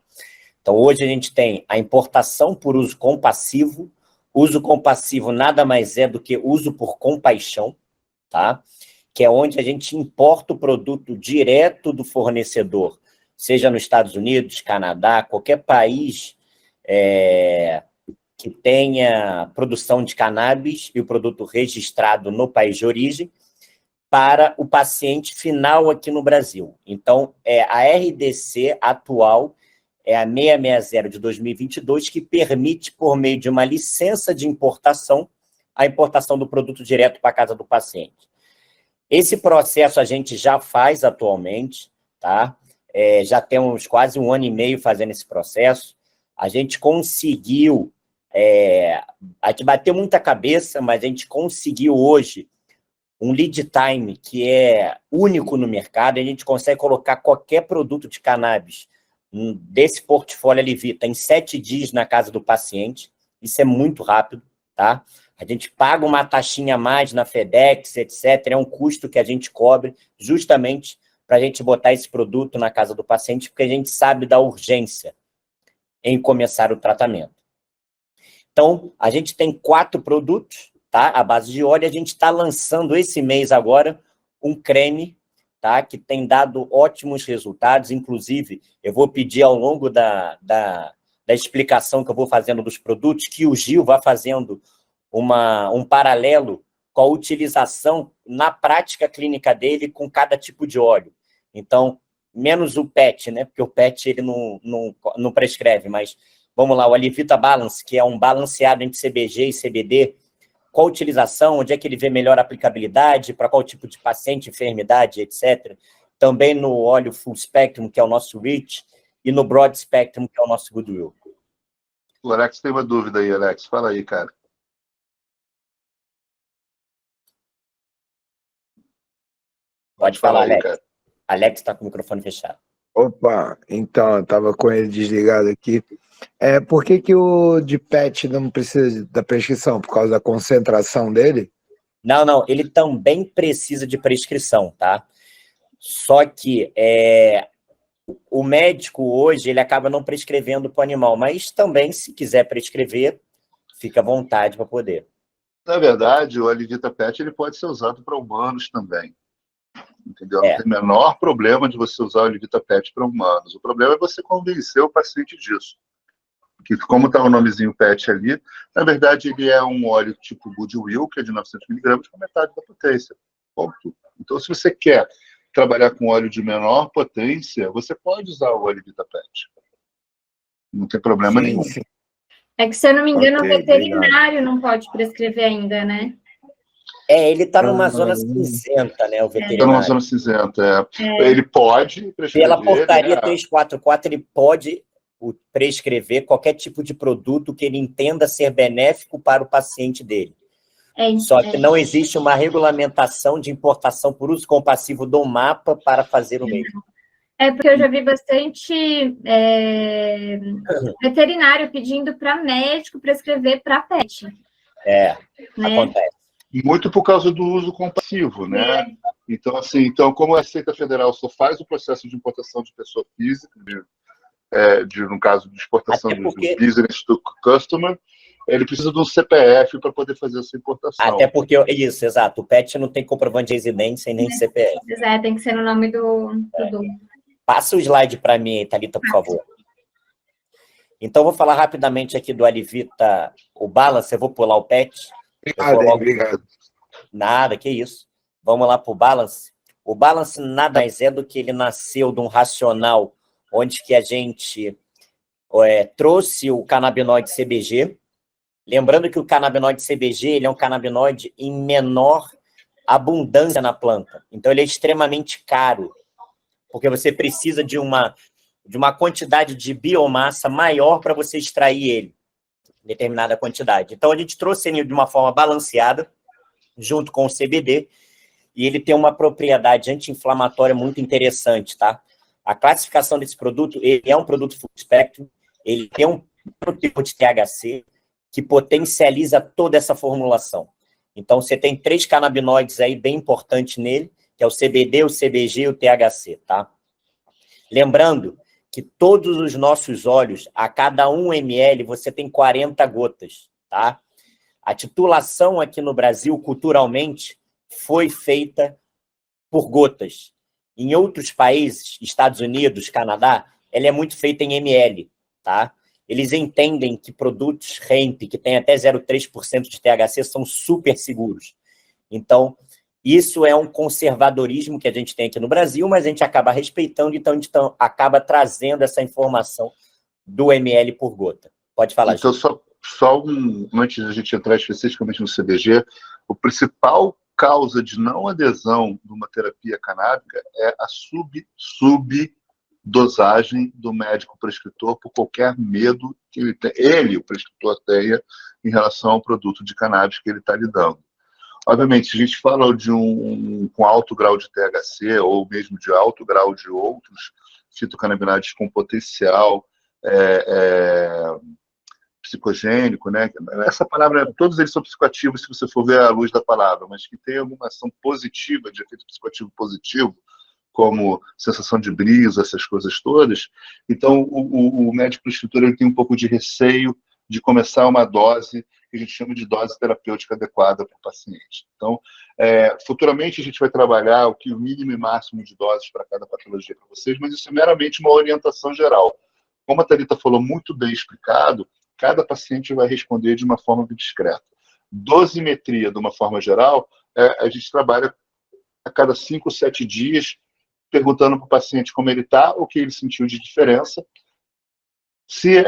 Então, hoje a gente tem a importação por uso compassivo. Uso compassivo nada mais é do que uso por compaixão, tá? Que é onde a gente importa o produto direto do fornecedor, seja nos Estados Unidos, Canadá, qualquer país que tenha produção de cannabis e o produto registrado no país de origem, para o paciente final aqui no Brasil. Então, a RDC atual é a 660 de 2022, que permite, por meio de uma licença de importação, a importação do produto direto para a casa do paciente. Esse processo a gente já faz atualmente, tá? Já temos quase 1 ano e meio fazendo esse processo. A gente conseguiu, a gente bateu muita cabeça, mas a gente conseguiu hoje um lead time que é único no mercado. A gente consegue colocar qualquer produto de cannabis desse portfólio Alivita em 7 dias na casa do paciente. Isso é muito rápido, tá? A gente paga uma taxinha a mais na FedEx, etc. É um custo que a gente cobre justamente para a gente botar esse produto na casa do paciente, porque a gente sabe da urgência em começar o tratamento. Então, a gente tem 4 produtos, tá? À base de óleo. A gente está lançando esse mês agora um creme, tá? Que tem dado ótimos resultados. Inclusive, eu vou pedir ao longo da explicação que eu vou fazendo dos produtos, que o Gil vá fazendo um paralelo com a utilização na prática clínica dele com cada tipo de óleo. Então, menos o PET, né? Porque o PET ele não prescreve, mas vamos lá, o Alivita Balance, que é um balanceado entre CBG e CBD, qual a utilização, onde é que ele vê melhor aplicabilidade, para qual tipo de paciente, enfermidade, etc. Também no óleo Full Spectrum, que é o nosso Rich, e no Broad Spectrum, que é o nosso Goodwill. O Alex tem uma dúvida aí, Alex. Fala aí, cara. Pode falar, Alex. Cara. Alex está com o microfone fechado. Opa, então, eu estava com ele desligado aqui. Por que o de PET não precisa da prescrição? Por causa da concentração dele? Não, ele também precisa de prescrição, tá? Só que o médico hoje ele acaba não prescrevendo para o animal, mas também, se quiser prescrever, fica à vontade para poder. Na verdade, o Alivita Pet ele pode ser usado para humanos também. Entendeu? Não tem o menor problema de você usar o Alivita Pet para humanos. O problema é você convencer o paciente disso. Que, como está o nomezinho PET ali, na verdade ele é um óleo tipo Goodwill, que é de 900 mg, com metade da potência. Ponto. Então, se você quer trabalhar com óleo de menor potência, você pode usar o Alivita Pet. Não tem problema nenhum. Sim. É que, se eu não me engano, o veterinário não pode prescrever ainda, né? Ele está numa zona cinzenta, né, o veterinário. Está numa zona cinzenta, Ele pode prescrever... Pela portaria 344, ele pode prescrever qualquer tipo de produto que ele entenda ser benéfico para o paciente dele. Só que não existe uma regulamentação de importação por uso compassivo do MAPA para fazer o mesmo. Porque eu já vi bastante veterinário pedindo para médico prescrever para pet. Né? Acontece. Muito por causa do uso compassivo, né? Então, assim, como a Receita Federal só faz o processo de importação de pessoa física, no caso de exportação do business to customer, ele precisa de um CPF para poder fazer essa importação. Até porque, isso, exato, o PET não tem comprovante de residência e nem CPF. Tem que ser no nome do Passa o slide para mim, Thalita, por favor. Então, vou falar rapidamente aqui do Alivita, o Balance, eu vou pular o PET. Obrigado. Nada, que isso. Vamos lá para o Balance. O Balance nada mais é do que ele nasceu de um racional onde que a gente trouxe o canabinoide CBG. Lembrando que o canabinoide CBG ele é um canabinoide em menor abundância na planta. Então, ele é extremamente caro, porque você precisa de uma quantidade de biomassa maior para você extrair ele, determinada quantidade. Então, a gente trouxe ele de uma forma balanceada, junto com o CBD, e ele tem uma propriedade anti-inflamatória muito interessante, tá? A classificação desse produto, ele é um produto full spectrum, ele tem um tipo de THC que potencializa toda essa formulação. Então, você tem 3 canabinoides aí bem importantes nele, que é o CBD, o CBG e o THC, tá? Lembrando que todos os nossos óleos, a cada 1 ml, você tem 40 gotas, tá? A titulação aqui no Brasil, culturalmente, foi feita por gotas. Em outros países, Estados Unidos, Canadá, ela é muito feita em ml, tá? Eles entendem que produtos hemp, que tem até 0,3% de THC, são super seguros. Então, isso é um conservadorismo que a gente tem aqui no Brasil, mas a gente acaba respeitando, então a gente acaba trazendo essa informação do ml por gota. Pode falar, então, antes da gente entrar especificamente no CBG, o principal causa de não adesão de uma terapia canábica é a subdosagem do médico prescritor por qualquer medo que o prescritor, tenha em relação ao produto de cannabis que ele está lidando. Obviamente, se a gente fala de com alto grau de THC ou mesmo de alto grau de outros fitocannabinoides com potencial psicogênico, né? Essa palavra, todos eles são psicoativos se você for ver à luz da palavra, mas que tem alguma ação positiva, de efeito psicoativo positivo, como sensação de brisa, essas coisas todas. Então, o médico prescritor ele tem um pouco de receio de começar uma dose que a gente chama de dose terapêutica adequada para o paciente. Então, futuramente a gente vai trabalhar o mínimo e máximo de doses para cada patologia para vocês, mas isso é meramente uma orientação geral. Como a Thalita falou muito bem explicado, cada paciente vai responder de uma forma discreta. Dosimetria, de uma forma geral, a gente trabalha a cada 5 ou 7 dias, perguntando para o paciente como ele está, o que ele sentiu de diferença. Se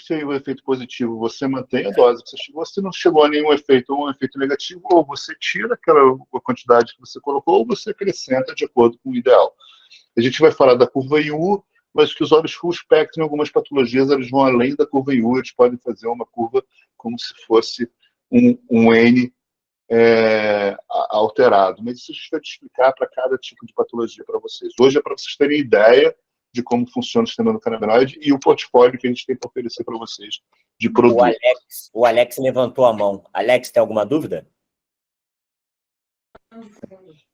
foi um efeito positivo, você mantém a dose que você chegou. Se não chegou a nenhum efeito ou um efeito negativo, ou você tira aquela quantidade que você colocou, ou você acrescenta de acordo com o ideal. A gente vai falar da curva IU, mas que os óleos full spectrum, em algumas patologias, eles vão além da curva IU, eles podem fazer uma curva como se fosse um N alterado. Mas isso a gente vai explicar para cada tipo de patologia para vocês. Hoje é para vocês terem ideia de como funciona o sistema do canabinoide e o portfólio que a gente tem para oferecer para vocês de produto. O Alex levantou a mão. Alex, tem alguma dúvida?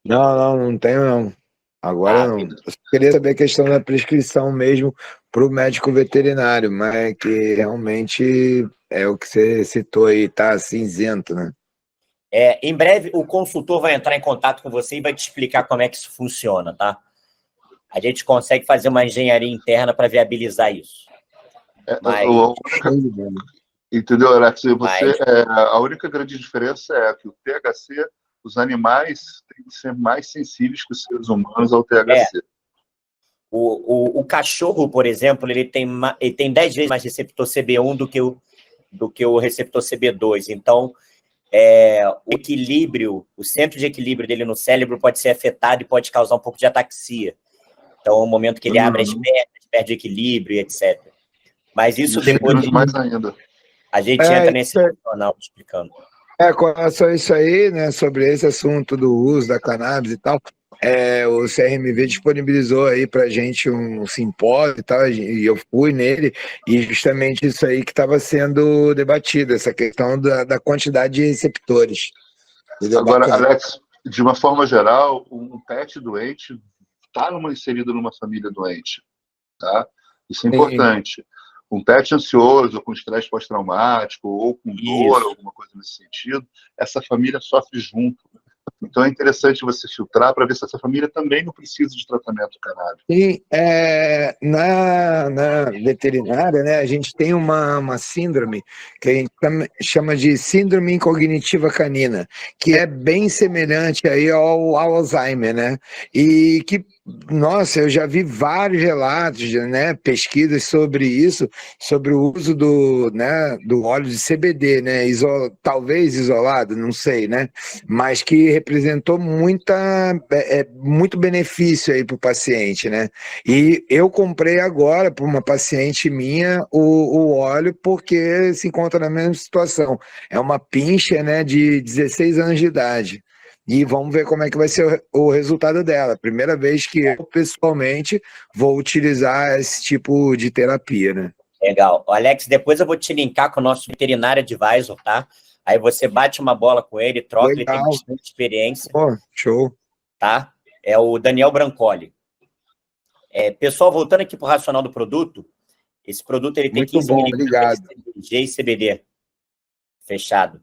Não tenho, não. Agora não. Eu queria saber a questão da prescrição mesmo para o médico veterinário, mas que realmente é o que você citou aí, tá cinzento, né? Em breve, o consultor vai entrar em contato com você e vai te explicar como é que isso funciona, tá? A gente consegue fazer uma engenharia interna para viabilizar isso. Mas... Entendeu, Alex? A única grande diferença é que o THC, os animais têm que ser mais sensíveis que os seres humanos ao THC. O cachorro, por exemplo, ele tem 10 vezes mais receptor CB1 do que o receptor CB2. Então, o equilíbrio, o centro de equilíbrio dele no cérebro pode ser afetado e pode causar um pouco de ataxia. Então, o momento que ele abre as pernas, perde equilíbrio, etc. Mas isso depois... mais ainda. A gente entra nesse jornal explicando. Com relação a isso aí, né, sobre esse assunto do uso da cannabis e tal, o CRMV disponibilizou aí pra gente um simpósio e tal, e eu fui nele, e justamente isso aí que estava sendo debatido, essa questão da quantidade de receptores. Entendeu? Agora, bacana. Alex, de uma forma geral, um pet doente está inserido numa família doente, tá? Isso é importante. Um pet ansioso, com estresse pós-traumático, ou com dor, alguma coisa nesse sentido, essa família sofre junto. Então é interessante você filtrar para ver se essa família também não precisa de tratamento canábico. Sim, na veterinária, né, a gente tem uma síndrome que a gente chama de síndrome cognitiva canina, que é bem semelhante aí ao Alzheimer, né? E que, nossa, eu já vi vários relatos, né, pesquisas sobre isso, sobre o uso do óleo de CBD, né, talvez isolado, não sei, né, mas que representou muito benefício aí para o paciente, né? E eu comprei agora para uma paciente minha o óleo porque se encontra na mesma situação. É uma pincher, né, de 16 anos de idade. E vamos ver como é que vai ser o resultado dela. Primeira vez que eu, pessoalmente, vou utilizar esse tipo de terapia, né? Legal. Alex, depois eu vou te linkar com o nosso veterinário advisor, tá? Aí você bate uma bola com ele, troca, Legal. Ele tem bastante experiência. Show. Tá? É o Daniel Brancoli. Pessoal, voltando aqui para o racional do produto, esse produto ele tem muito 15 miligramas de CBG e CBD fechado.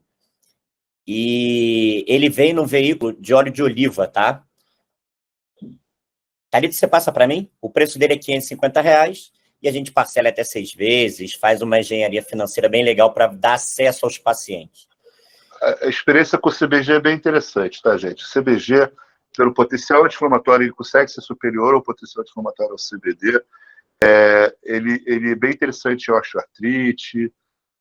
E ele vem no veículo de óleo de oliva, tá? Thalita, você passa para mim? O preço dele é R$550 e a gente parcela até 6 vezes, faz uma engenharia financeira bem legal para dar acesso aos pacientes. A experiência com o CBG é bem interessante, tá, gente? O CBG, pelo potencial anti-inflamatório, ele consegue ser superior ao potencial anti-inflamatório ao CBD. Ele é bem interessante em osteoartrite,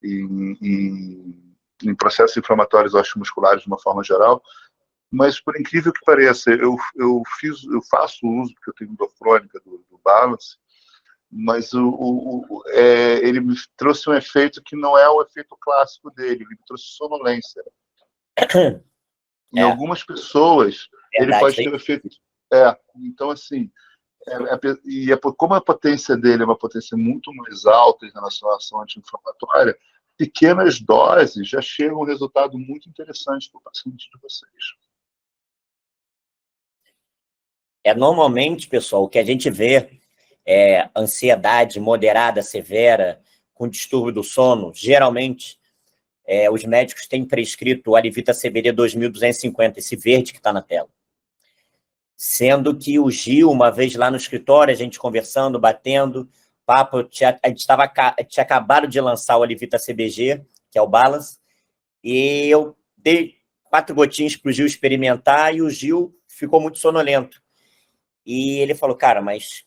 em processos inflamatórios osteomusculares de uma forma geral, mas por incrível que pareça, eu faço uso, porque eu tenho dor crônica do Balance, mas ele me trouxe um efeito que não é o efeito clássico dele, ele me trouxe sonolência. Em algumas pessoas, ele pode ter um efeito... então assim, como a potência dele é uma potência muito mais alta em relação à ação anti-inflamatória, pequenas doses já chegam a um resultado muito interessante para o paciente de vocês. Normalmente, pessoal, o que a gente vê é ansiedade moderada, severa, com distúrbio do sono. Geralmente, os médicos têm prescrito o Alivita CBD 2250, esse verde que está na tela. Sendo que o Gil, uma vez lá no escritório, a gente conversando, batendo, papo, a gente tinha acabado de lançar o Alivita CBG, que é o Balance, e eu dei 4 gotinhas para o Gil experimentar, e o Gil ficou muito sonolento. E ele falou, cara, mas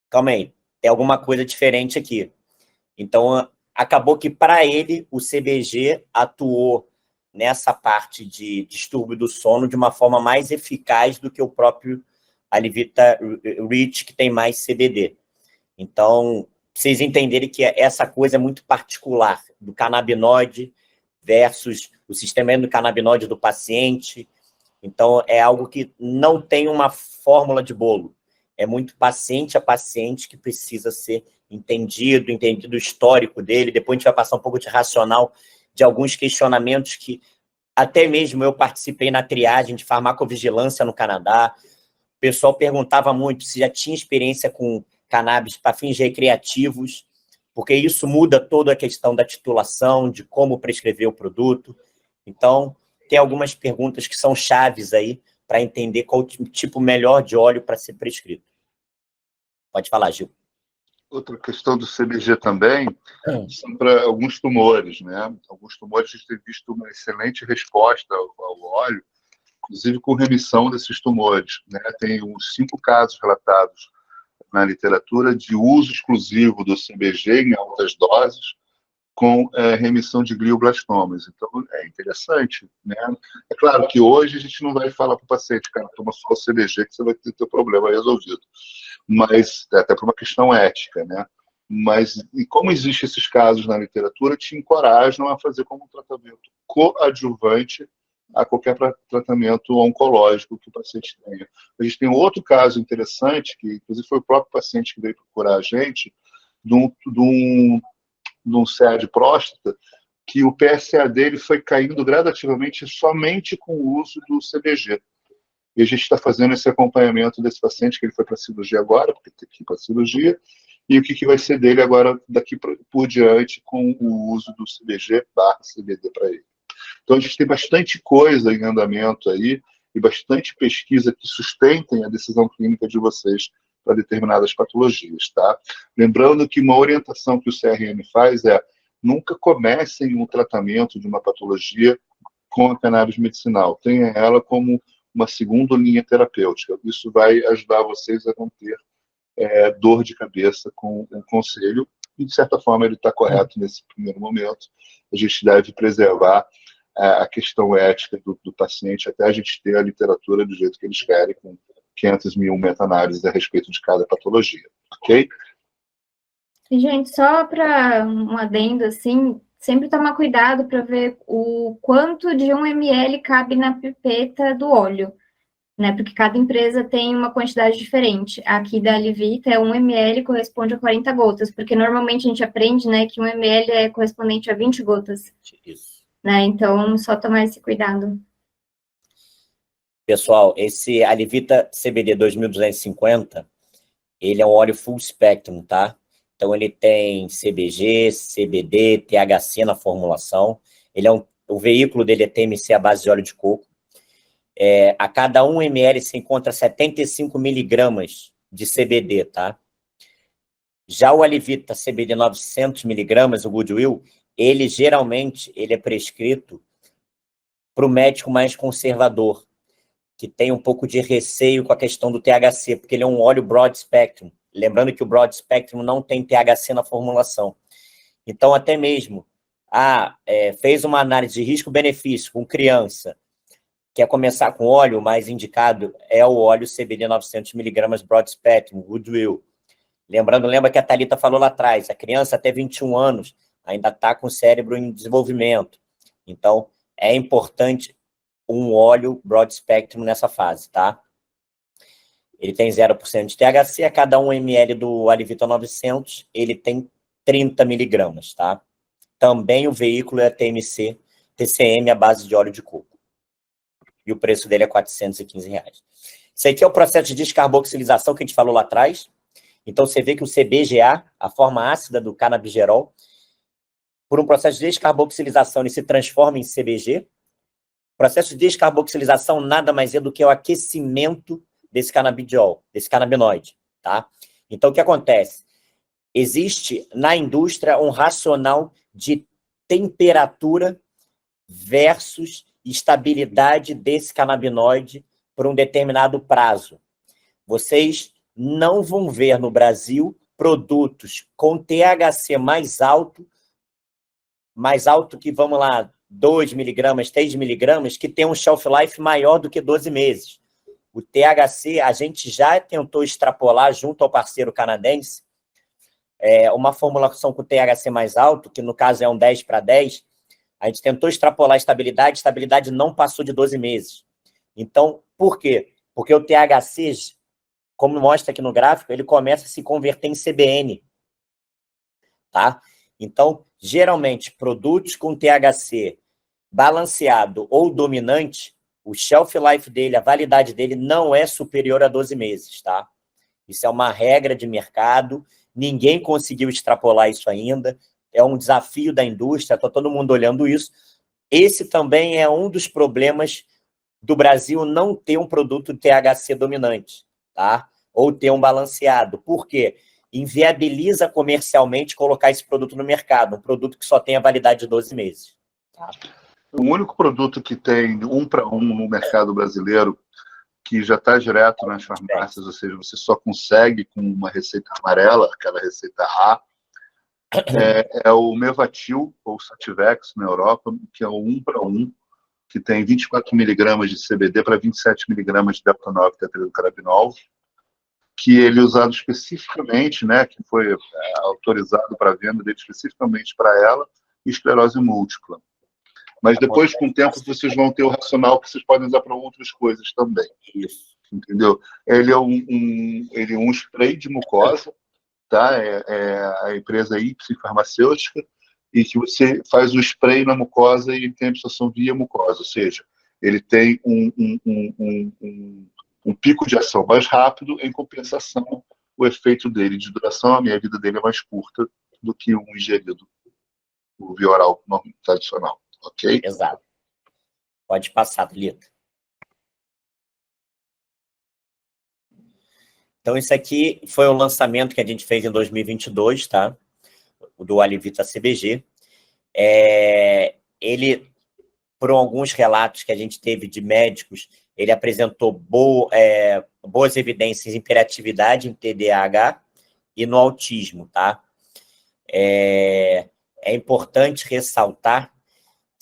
calma aí, tem alguma coisa diferente aqui. Então, acabou que, para ele, o CBG atuou nessa parte de distúrbio do sono de uma forma mais eficaz do que o próprio Alivita Rich, que tem mais CBD. Então, vocês entenderem que essa coisa é muito particular do canabinoide versus o sistema endocannabinoide do paciente. Então, é algo que não tem uma fórmula de bolo. É muito paciente a paciente que precisa ser entendido o histórico dele. Depois a gente vai passar um pouco de racional de alguns questionamentos que até mesmo eu participei na triagem de farmacovigilância no Canadá, pessoal perguntava muito se já tinha experiência com cannabis para fins recreativos, porque isso muda toda a questão da titulação, de como prescrever o produto. Então, tem algumas perguntas que são chaves aí para entender qual o tipo melhor de óleo para ser prescrito. Pode falar, Gil. Outra questão do CBG também são para alguns tumores, né? Alguns tumores a gente tem visto uma excelente resposta ao óleo, inclusive com remissão desses tumores, né? Tem uns 5 casos relatados na literatura de uso exclusivo do CBG em altas doses com remissão de glioblastomas. Então, é interessante, né? É claro que hoje a gente não vai falar para o paciente, cara, toma só o CBG que você vai ter teu problema resolvido. Mas, até por uma questão ética, né? Mas, e como existem esses casos na literatura, te encorajam a fazer como um tratamento coadjuvante a qualquer tratamento oncológico que o paciente tenha. A gente tem outro caso interessante, que inclusive foi o próprio paciente que veio procurar a gente, de um CA de próstata, que o PSA dele foi caindo gradativamente somente com o uso do CBG. E a gente está fazendo esse acompanhamento desse paciente, que ele foi para a cirurgia agora, porque tem que ir para a cirurgia, e o que vai ser dele agora, daqui por diante, com o uso do CBG/CBD para ele. Então, a gente tem bastante coisa em andamento aí, e bastante pesquisa que sustentem a decisão clínica de vocês para determinadas patologias, tá? Lembrando que uma orientação que o CRM faz é nunca comecem um tratamento de uma patologia com a cannabis medicinal. Tenha ela como uma segunda linha terapêutica. Isso vai ajudar vocês a não ter dor de cabeça com o conselho, e, de certa forma, ele está correto nesse primeiro momento. A gente deve preservar a questão ética do paciente até a gente ter a literatura do jeito que eles querem, com 500 mil meta-análises a respeito de cada patologia, ok? Gente, só para um adendo, assim, sempre tomar cuidado para ver o quanto de 1 ml cabe na pipeta do óleo, né? Porque cada empresa tem uma quantidade diferente. Aqui da Alivita é 1 ml corresponde a 40 gotas, porque normalmente a gente aprende, né, que 1 ml é correspondente a 20 gotas. Isso. Né? Então, só tomar esse cuidado. Pessoal, esse Alivita CBD 2250, ele é um óleo full spectrum, tá? Então, ele tem CBG, CBD, THC na formulação. O veículo dele é TMC à base de óleo de coco. A cada 1 ml se encontra 75 miligramas de CBD, tá? Já o Alivita CBD 900 miligramas, o Goodwill, ele geralmente é prescrito para o médico mais conservador, que tem um pouco de receio com a questão do THC, porque ele é um óleo broad spectrum. Lembrando que o broad spectrum não tem THC na formulação. Então, até mesmo, fez uma análise de risco-benefício com criança, quer começar com óleo, o mais indicado é o óleo CBD 900mg broad spectrum, Goodwill. Lembra que a Thalita falou lá atrás, a criança até 21 anos ainda está com o cérebro em desenvolvimento. Então, é importante um óleo broad spectrum nessa fase, tá? Ele tem 0% de THC, a cada 1 ml do Alivita 900, ele tem 30 miligramas, tá? Também o veículo é TCM à base de óleo de coco. E o preço dele é R$415. Isso aqui é o processo de descarboxilização que a gente falou lá atrás. Então, você vê que o CBGA, a forma ácida do canabigerol, por um processo de descarboxilização, ele se transforma em CBG. O processo de descarboxilização nada mais é do que o aquecimento desse canabidiol, desse canabinoide, tá? Então, o que acontece? Existe na indústria um racional de temperatura versus estabilidade desse canabinoide por um determinado prazo. Vocês não vão ver no Brasil produtos com THC mais alto que, vamos lá, 2 miligramas, 3 miligramas, que tem um shelf life maior do que 12 meses. O THC, a gente já tentou extrapolar junto ao parceiro canadense, uma formulação com THC mais alto, que no caso é um 10/10, a gente tentou extrapolar a estabilidade não passou de 12 meses. Então, por quê? Porque o THC, como mostra aqui no gráfico, ele começa a se converter em CBN. Tá? Então, geralmente, produtos com THC balanceado ou dominante, O shelf life dele, a validade dele não é superior a 12 meses, tá? Isso é uma regra de mercado, ninguém conseguiu extrapolar isso ainda, é um desafio da indústria, está todo mundo olhando isso. Esse também é um dos problemas do Brasil não ter um produto THC dominante, tá? Ou ter um balanceado. Por quê? Inviabiliza comercialmente colocar esse produto no mercado, um produto que só tem a validade de 12 meses. Tá? O único produto que tem 1 para 1 no mercado brasileiro, que já está direto nas farmácias, ou seja, você só consegue com uma receita amarela, aquela receita A, é o Mevatil, ou Sativex, na Europa, que é o 1 para 1, que tem 24 miligramas de CBD para 27 miligramas de delta-9 tetrahidrocannabinol, que ele é usado especificamente, né, que foi autorizado para venda dele especificamente para ela, e esclerose múltipla. Mas depois, com o tempo, vocês vão ter o racional que vocês podem usar para outras coisas também. Isso. Entendeu? Ele é um spray de mucosa, tá? É a empresa Ipsen farmacêutica, e que você faz o spray na mucosa e tem absorção via mucosa, ou seja, ele tem um pico de ação mais rápido, em compensação, o efeito dele de duração, a meia-vida dele é mais curta do que um ingerido, o via oral tradicional, ok? Exato. Pode passar, Thalita. Então, isso aqui foi o lançamento que a gente fez em 2022, tá? Do Alivita CBG. Ele, por alguns relatos que a gente teve de médicos, ele apresentou boas evidências em hiperatividade em TDAH e no autismo, tá? É importante ressaltar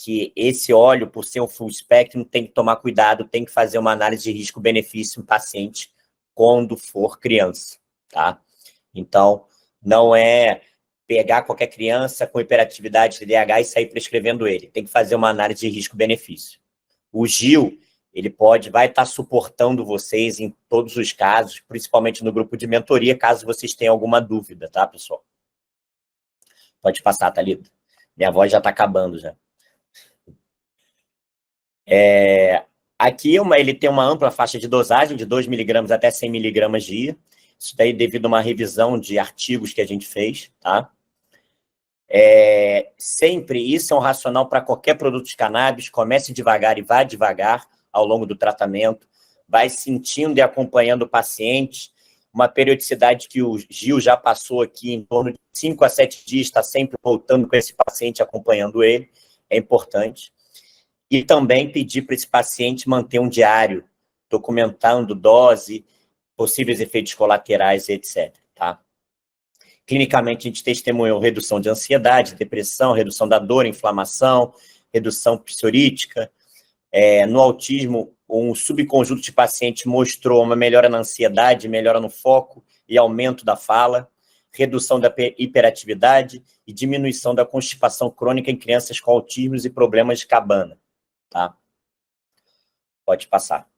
que esse óleo, por ser um full spectrum, tem que tomar cuidado, tem que fazer uma análise de risco-benefício em paciente quando for criança, tá? Então, não é pegar qualquer criança com hiperatividade TDAH e sair prescrevendo ele. Tem que fazer uma análise de risco-benefício. O Gil, ele vai estar suportando vocês em todos os casos, principalmente no grupo de mentoria, caso vocês tenham alguma dúvida, tá, pessoal? Pode passar, Thalita. Minha voz já está acabando, já. Aqui ele tem uma ampla faixa de dosagem, de 2 miligramas até 100 miligramas dia. Isso daí devido a uma revisão de artigos que a gente fez, tá? Sempre isso é um racional para qualquer produto de cannabis. Comece devagar e vá devagar ao longo do tratamento. Vai sentindo e acompanhando o paciente. Uma periodicidade que o Gil já passou aqui, em torno de 5 a 7 dias, está sempre voltando com esse paciente, acompanhando ele. É importante. E também pedir para esse paciente manter um diário, documentando dose, possíveis efeitos colaterais, etc. Tá? Clinicamente, a gente testemunhou redução de ansiedade, depressão, redução da dor, inflamação, redução psorítica. No autismo, um subconjunto de pacientes mostrou uma melhora na ansiedade, melhora no foco e aumento da fala, redução da hiperatividade e diminuição da constipação crônica em crianças com autismos e problemas de cabana. Tá? Pode passar.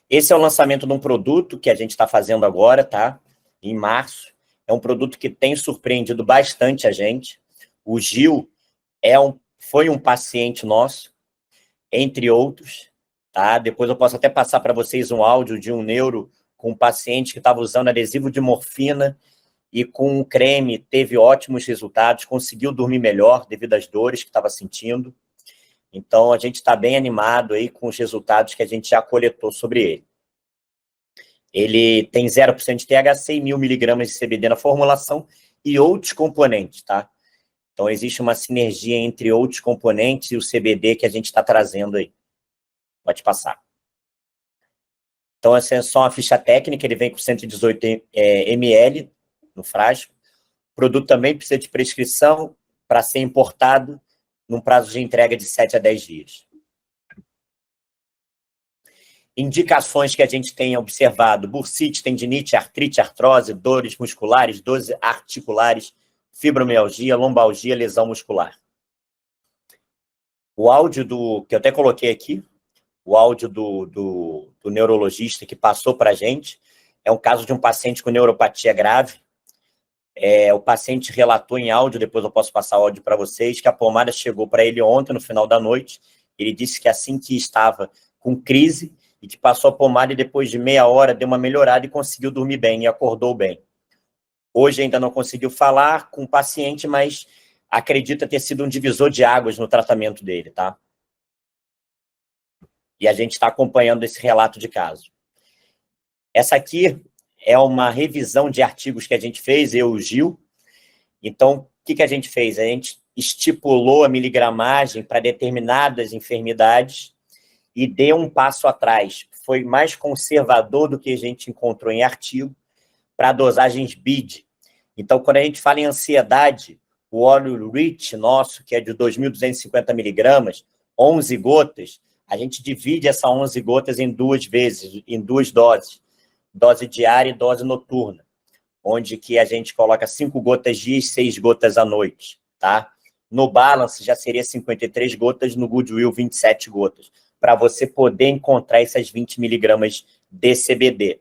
Esse é o lançamento de um produto que a gente está fazendo agora, tá? Em março. É um produto que tem surpreendido bastante a gente. O Gil foi um paciente nosso, entre outros, tá? Depois eu posso até passar para vocês um áudio de um neuro com um paciente que estava usando adesivo de morfina e com um creme teve ótimos resultados, conseguiu dormir melhor devido às dores que estava sentindo. Então, a gente está bem animado aí com os resultados que a gente já coletou sobre ele. Ele tem 0% de THC e 1.000 miligramas de CBD na formulação e outros componentes, tá? Então, existe uma sinergia entre outros componentes e o CBD que a gente está trazendo aí. Pode passar. Então, essa é só uma ficha técnica, ele vem com 118 ml no frasco. O produto também precisa de prescrição para ser importado num prazo de entrega de 7 a 10 dias. Indicações que a gente tem observado: bursite, tendinite, artrite, artrose, dores musculares, dores articulares, fibromialgia, lombalgia, lesão muscular. O áudio que eu até coloquei aqui, o áudio do neurologista que passou para a gente, é um caso de um paciente com neuropatia grave. O paciente relatou em áudio, depois eu posso passar o áudio para vocês, que a pomada chegou para ele ontem, no final da noite, Ele disse que assim que estava com crise e que passou a pomada e depois de meia hora deu uma melhorada e conseguiu dormir bem e acordou bem. Hoje ainda não conseguiu falar com o paciente, mas acredita ter sido um divisor de águas no tratamento dele, tá? E a gente está acompanhando esse relato de caso. Essa aqui é uma revisão de artigos que a gente fez, eu e o Gil. Então, o que a gente fez? A gente estipulou a miligramagem para determinadas enfermidades e deu um passo atrás. Foi mais conservador do que a gente encontrou em artigo para dosagens BID. Então, quando a gente fala em ansiedade, o óleo REACH nosso, que é de 2.250 miligramas, 11 gotas, a gente divide essas 11 gotas em duas vezes, em duas doses. Dose diária e dose noturna, onde que a gente coloca 5 gotas dia e 6 gotas à noite, tá? No Balance já seria 53 gotas, no Goodwill 27 gotas, para você poder encontrar essas 20 miligramas de CBD.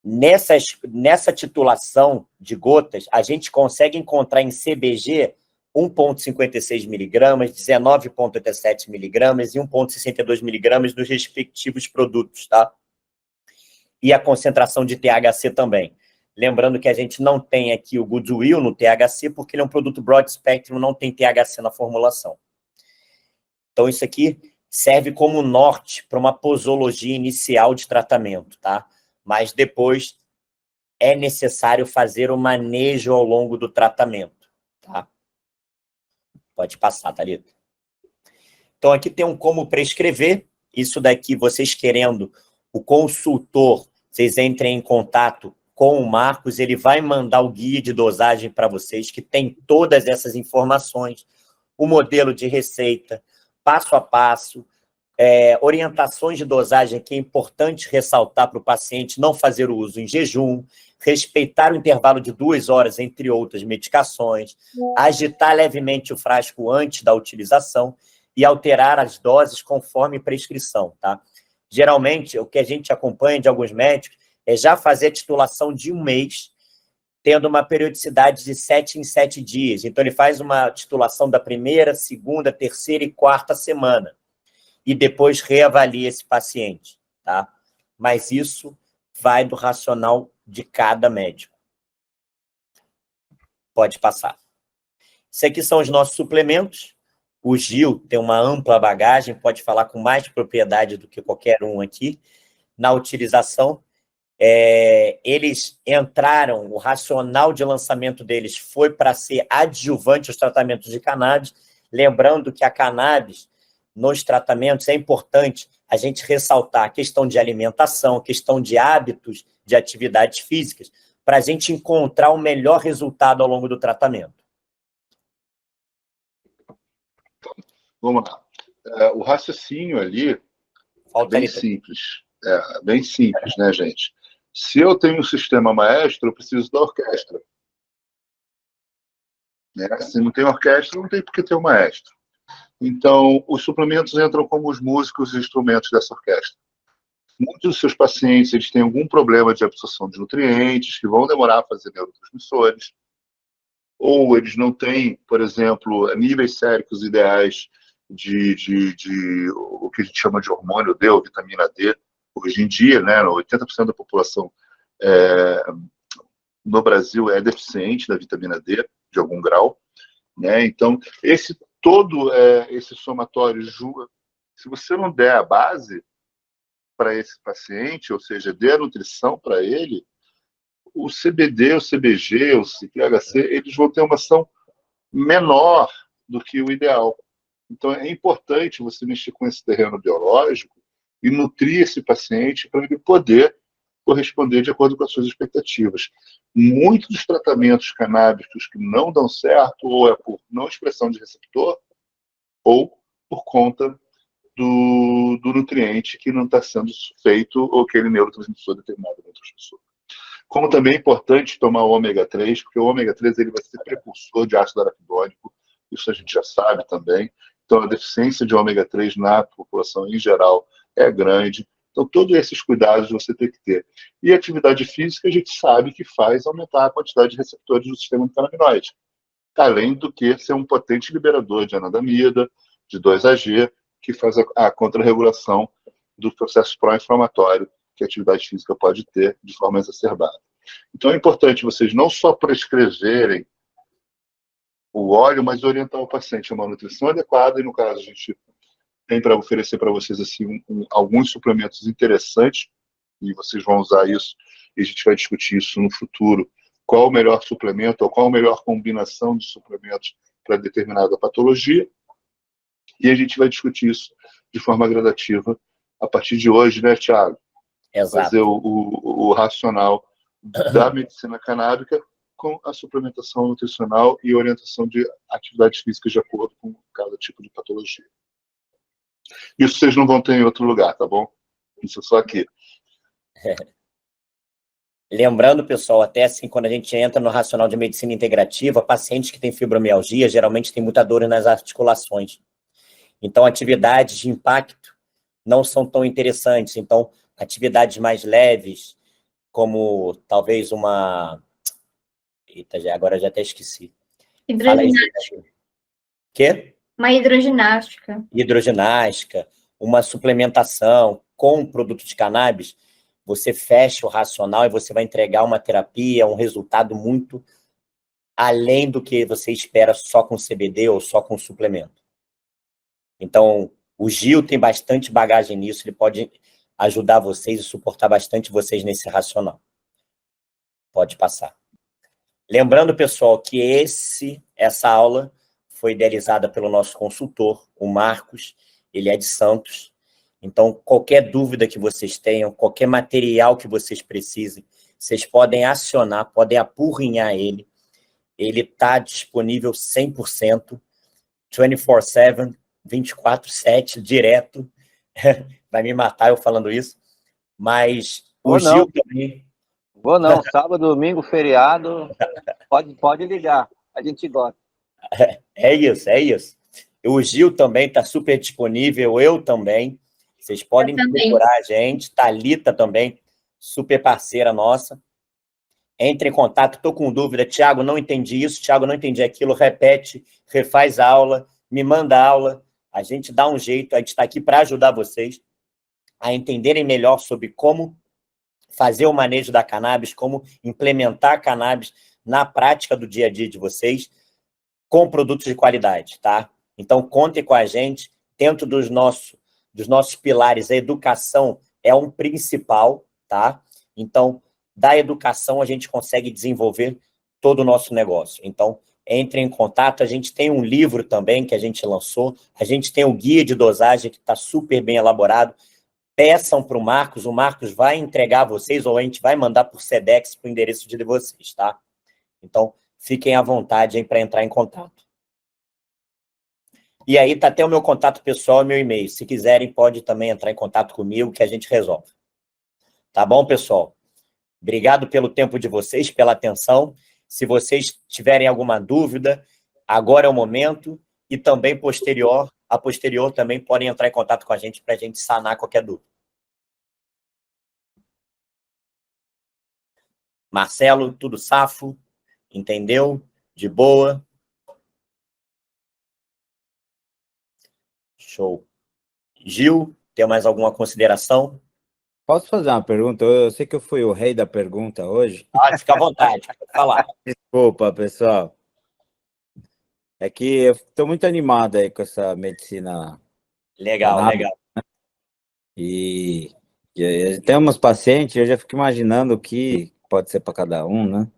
Nessa titulação de gotas, a gente consegue encontrar em CBG 1,56 miligramas, 19,87 miligramas e 1,62 miligramas dos respectivos produtos, tá? E a concentração de THC também. Lembrando que a gente não tem aqui o Goodwill no THC, porque ele é um produto broad spectrum, não tem THC na formulação. Então, isso aqui serve como norte para uma posologia inicial de tratamento, tá? Mas depois é necessário fazer o manejo ao longo do tratamento, tá? Pode passar, Thalita. Então, aqui tem um como prescrever. Isso daqui, vocês querendo o consultor, vocês entrem em contato com o Marcos, ele vai mandar o guia de dosagem para vocês, que tem todas essas informações, o modelo de receita, passo a passo, orientações de dosagem, que é importante ressaltar para o paciente não fazer o uso em jejum, respeitar o intervalo de 2 horas entre outras medicações, agitar levemente o frasco antes da utilização e alterar as doses conforme prescrição, tá? Geralmente, o que a gente acompanha de alguns médicos é já fazer a titulação de 1 mês, tendo uma periodicidade de 7 em 7 dias. Então, ele faz uma titulação da primeira, segunda, terceira e quarta semana. E depois reavalia esse paciente, tá? Mas isso vai do racional de cada médico. Pode passar. Isso aqui são os nossos suplementos. O Gil tem uma ampla bagagem, pode falar com mais propriedade do que qualquer um aqui. Na utilização, eles entraram, o racional de lançamento deles foi para ser adjuvante aos tratamentos de cannabis. Lembrando que a cannabis, nos tratamentos, é importante a gente ressaltar a questão de alimentação, a questão de hábitos de atividades físicas, para a gente encontrar o melhor resultado ao longo do tratamento. Vamos lá. O raciocínio ali é bem simples, né, gente? Se eu tenho um sistema maestro, eu preciso da orquestra. Né? Se não tem orquestra, não tem por que ter um maestro. Então, os suplementos entram como os músicos e instrumentos dessa orquestra. Muitos dos seus pacientes eles têm algum problema de absorção de nutrientes, que vão demorar a fazer neurotransmissores, ou eles não têm, por exemplo, níveis séricos ideais de o que a gente chama de hormônio D, ou vitamina D. Hoje em dia, né, 80% da população no Brasil é deficiente da vitamina D, de algum grau. Né? Então, todo esse somatório, se você não der a base para esse paciente, ou seja, der a nutrição para ele, o CBD, o CBG, o THC, eles vão ter uma ação menor do que o ideal. Então, é importante você mexer com esse terreno biológico e nutrir esse paciente para ele poder corresponder de acordo com as suas expectativas. Muitos dos tratamentos canábicos que não dão certo, ou é por não expressão de receptor, ou por conta do nutriente que não está sendo feito, ou aquele neurotransmissor determinado neurotransmissor. Como também é importante tomar o ômega 3, porque o ômega 3 ele vai ser precursor de ácido araquidônico, isso a gente já sabe também. Então, a deficiência de ômega 3 na população em geral é grande. Então, todos esses cuidados você tem que ter. E a atividade física a gente sabe que faz aumentar a quantidade de receptores do sistema endocannabinoide. Além do que ser um potente liberador de anandamida, de 2-AG que faz a contrarregulação do processo pró-inflamatório que a atividade física pode ter de forma exacerbada. Então é importante vocês não só prescreverem o óleo, mas orientar o paciente a uma nutrição adequada, e no caso a gente tem para oferecer para vocês assim, alguns suplementos interessantes, e vocês vão usar isso, e a gente vai discutir isso no futuro, qual o melhor suplemento, ou qual a melhor combinação de suplementos para determinada patologia, e a gente vai discutir isso de forma gradativa a partir de hoje, né, Thiago? Exato. Fazer o racional da medicina canábica com a suplementação nutricional e orientação de atividades físicas de acordo com cada tipo de patologia. Isso vocês não vão ter em outro lugar, tá bom? Isso é só aqui. Lembrando, pessoal, até assim, quando a gente entra no racional de medicina integrativa, pacientes que têm fibromialgia geralmente têm muita dor nas articulações. Então, atividades de impacto não são tão interessantes. Então, atividades mais leves, como talvez uma... Eita, agora já até esqueci. Hidroginástica. Quê? Uma hidroginástica. Hidroginástica, uma suplementação com produto de cannabis, você fecha o racional e você vai entregar uma terapia, um resultado muito além do que você espera só com CBD ou só com suplemento. Então, o Gil tem bastante bagagem nisso, ele pode ajudar vocês e suportar bastante vocês nesse racional. Pode passar. Lembrando, pessoal, que essa aula foi idealizada pelo nosso consultor, o Marcos, ele é de Santos. Então, qualquer dúvida que vocês tenham, qualquer material que vocês precisem, vocês podem acionar, podem apurrinhar ele. Ele está disponível 100%, 24/7, 24/7, direto. Vai me matar eu falando isso. Mas o Gil também... Vou não, sábado, domingo, feriado, pode ligar, a gente gosta. É isso. O Gil também está super disponível, eu também. Vocês podem procurar a gente, Thalita também, super parceira nossa. Entre em contato, estou com dúvida, Thiago, não entendi isso, Thiago, não entendi aquilo, repete, refaz a aula, me manda a aula, a gente dá um jeito, a gente está aqui para ajudar vocês a entenderem melhor sobre como fazer o manejo da cannabis, como implementar a cannabis na prática do dia a dia de vocês, com produtos de qualidade, tá? Então, contem com a gente. Dentro dos nossos pilares, a educação é um principal, tá? Então, da educação, a gente consegue desenvolver todo o nosso negócio. Então, entre em contato. A gente tem um livro também que a gente lançou. A gente tem o guia de dosagem que está super bem elaborado. Peçam para o Marcos vai entregar a vocês, ou a gente vai mandar por Sedex para o endereço de vocês, tá? Então, fiquem à vontade para entrar em contato. E aí tá até o meu contato pessoal e meu e-mail. Se quiserem, pode também entrar em contato comigo que a gente resolve. Tá bom, pessoal? Obrigado pelo tempo de vocês, pela atenção. Se vocês tiverem alguma dúvida, agora é o momento. E também a posterior também podem entrar em contato com a gente para a gente sanar qualquer dúvida. Marcelo, tudo safo? Entendeu? De boa? Show. Gil, tem mais alguma consideração? Posso fazer uma pergunta? Eu sei que eu fui o rei da pergunta hoje. Fica à vontade, pode falar. Desculpa, pessoal. É que eu estou muito animado aí com essa medicina. Legal. E tem umas pacientes, eu já fico imaginando o que pode ser para cada um, né?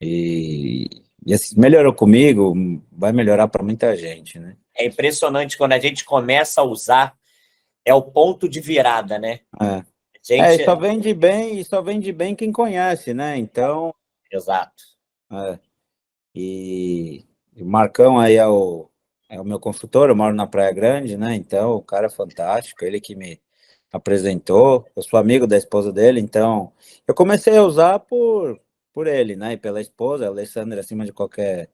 E assim, melhorou comigo, vai melhorar para muita gente, né? É impressionante quando a gente começa a usar, é o ponto de virada, né? E só vende bem quem conhece, né? Então... Exato. E o Marcão aí é o meu consultor, eu moro na Praia Grande, né? Então, o cara é fantástico, ele que me apresentou, eu sou amigo da esposa dele, então eu comecei a usar por ele, né? E pela esposa, a Alessandra, acima de qualquer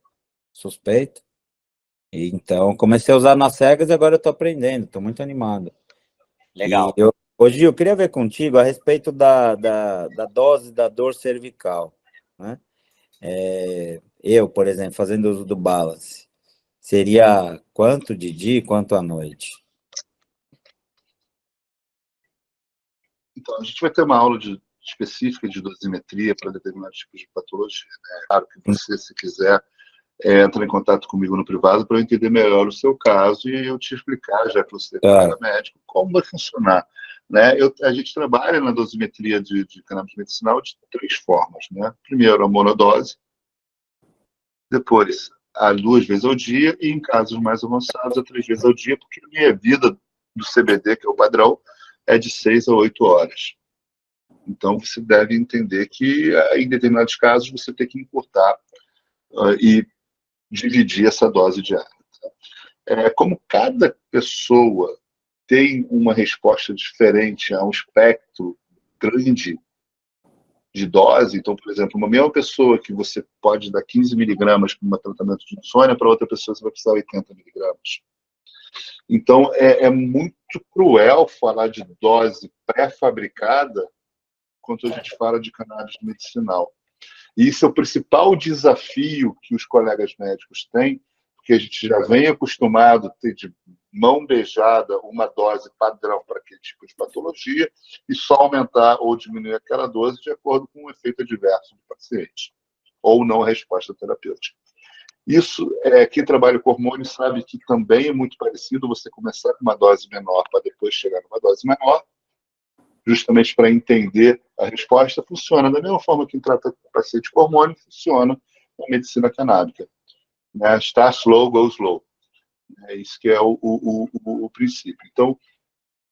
suspeito. E, então, comecei a usar nas cegas e agora eu tô aprendendo, tô muito animado. Legal. Hoje eu queria ver contigo a respeito da dose da dor cervical, né? Eu, por exemplo, fazendo uso do Balance, seria quanto de dia e quanto à noite? Então, a gente vai ter uma aula específica de dosimetria para determinados tipos de patologia, né? É claro que você, se quiser, entra em contato comigo no privado para eu entender melhor o seu caso e eu te explicar, já que você é colega médico, como vai funcionar. Né? A gente trabalha na dosimetria de cannabis medicinal de 3 formas. Né? Primeiro, a monodose, depois, a 2 vezes ao dia, e em casos mais avançados, a 3 vezes ao dia, porque a minha vida do CBD, que é o padrão, é de 6 a 8 horas. Então, você deve entender que, em determinados casos, você tem que encurtar e dividir essa dose diária. Como cada pessoa tem uma resposta diferente a um espectro grande de dose, então, por exemplo, uma mesma pessoa que você pode dar 15 miligramas para um tratamento de insônia, para outra pessoa você vai precisar 80 miligramas. Então, é muito cruel falar de dose pré-fabricada quando a gente fala de cannabis medicinal. E isso é o principal desafio que os colegas médicos têm, porque a gente já vem acostumado a ter de mão beijada uma dose padrão para aquele tipo de patologia e só aumentar ou diminuir aquela dose de acordo com o efeito adverso do paciente, ou não a resposta terapêutica. Isso, quem trabalha com hormônio sabe que também é muito parecido você começar com uma dose menor para depois chegar numa dose maior, justamente para entender a resposta. Funciona da mesma forma que quem trata paciente com hormônio funciona na medicina canábica. Né? Start slow, go slow. É isso que é o princípio. Então,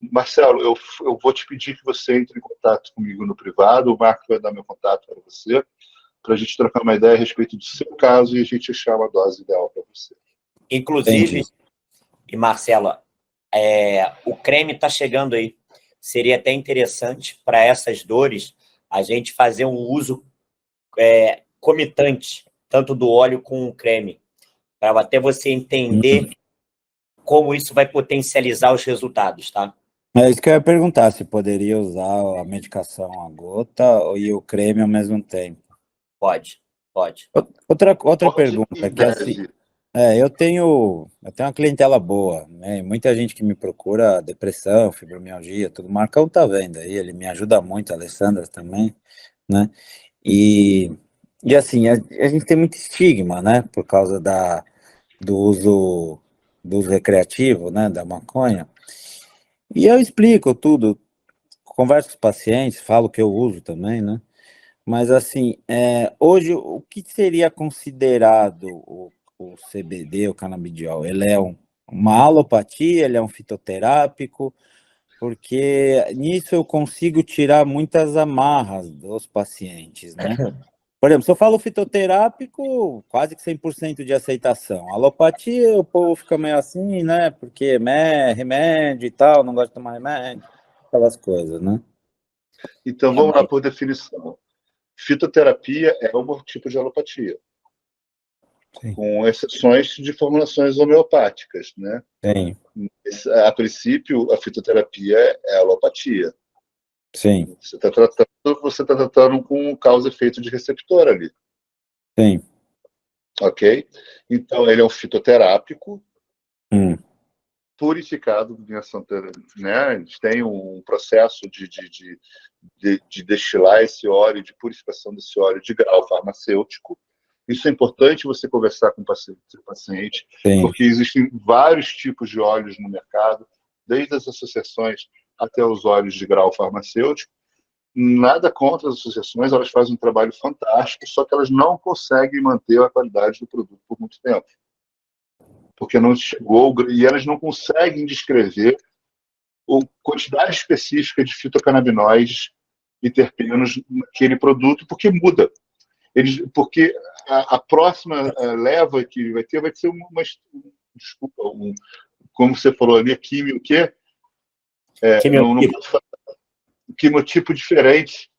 Marcelo, eu vou te pedir que você entre em contato comigo no privado, o Marco vai dar meu contato para você, para a gente trocar uma ideia a respeito do seu caso e a gente achar uma dose ideal para você. Inclusive, e Marcelo, o creme está chegando aí. Seria até interessante para essas dores a gente fazer um uso comitante, tanto do óleo com o creme, para até você entender como isso vai potencializar os resultados, tá? É isso que eu ia perguntar, se poderia usar a medicação a gota e o creme ao mesmo tempo. Pode. Outra pergunta, que assim, eu tenho uma clientela boa, né? Muita gente que me procura depressão, fibromialgia, tudo. O Marcão tá vendo aí, ele me ajuda muito, a Alessandra também, né? E assim, a gente tem muito estigma, né? Por causa do uso recreativo, né? Da maconha. E eu explico tudo, converso com os pacientes, falo que eu uso também, né? Mas assim, hoje, o que seria considerado o CBD, o canabidiol? Ele é uma alopatia, ele é um fitoterápico? Porque nisso eu consigo tirar muitas amarras dos pacientes, né? Por exemplo, se eu falo fitoterápico, quase que 100% de aceitação. Alopatia, o povo fica meio assim, né? Porque remédio e tal, não gosta de tomar remédio, aquelas coisas, né? Então, vamos lá por definição. Fitoterapia é um tipo de alopatia, Sim. Com exceções de formulações homeopáticas, né? Sim. A princípio, a fitoterapia é alopatia. Sim. Você está tratando com causa e efeito de receptor ali. Sim. Ok? Então, ele é um fitoterápico purificado, né? A gente tem um processo de destilar esse óleo, de purificação desse óleo de grau farmacêutico. Isso é importante você conversar com o paciente, porque existem vários tipos de óleos no mercado, desde as associações até os óleos de grau farmacêutico. Nada contra as associações, elas fazem um trabalho fantástico, só que elas não conseguem manter a qualidade do produto por muito tempo. Porque não chegou, e elas não conseguem descrever a quantidade específica de fitocannabinoides e terpenos naquele produto, porque muda. Porque a próxima leva que vai ser como você falou ali, químio, o quê? Quimiotipo diferente.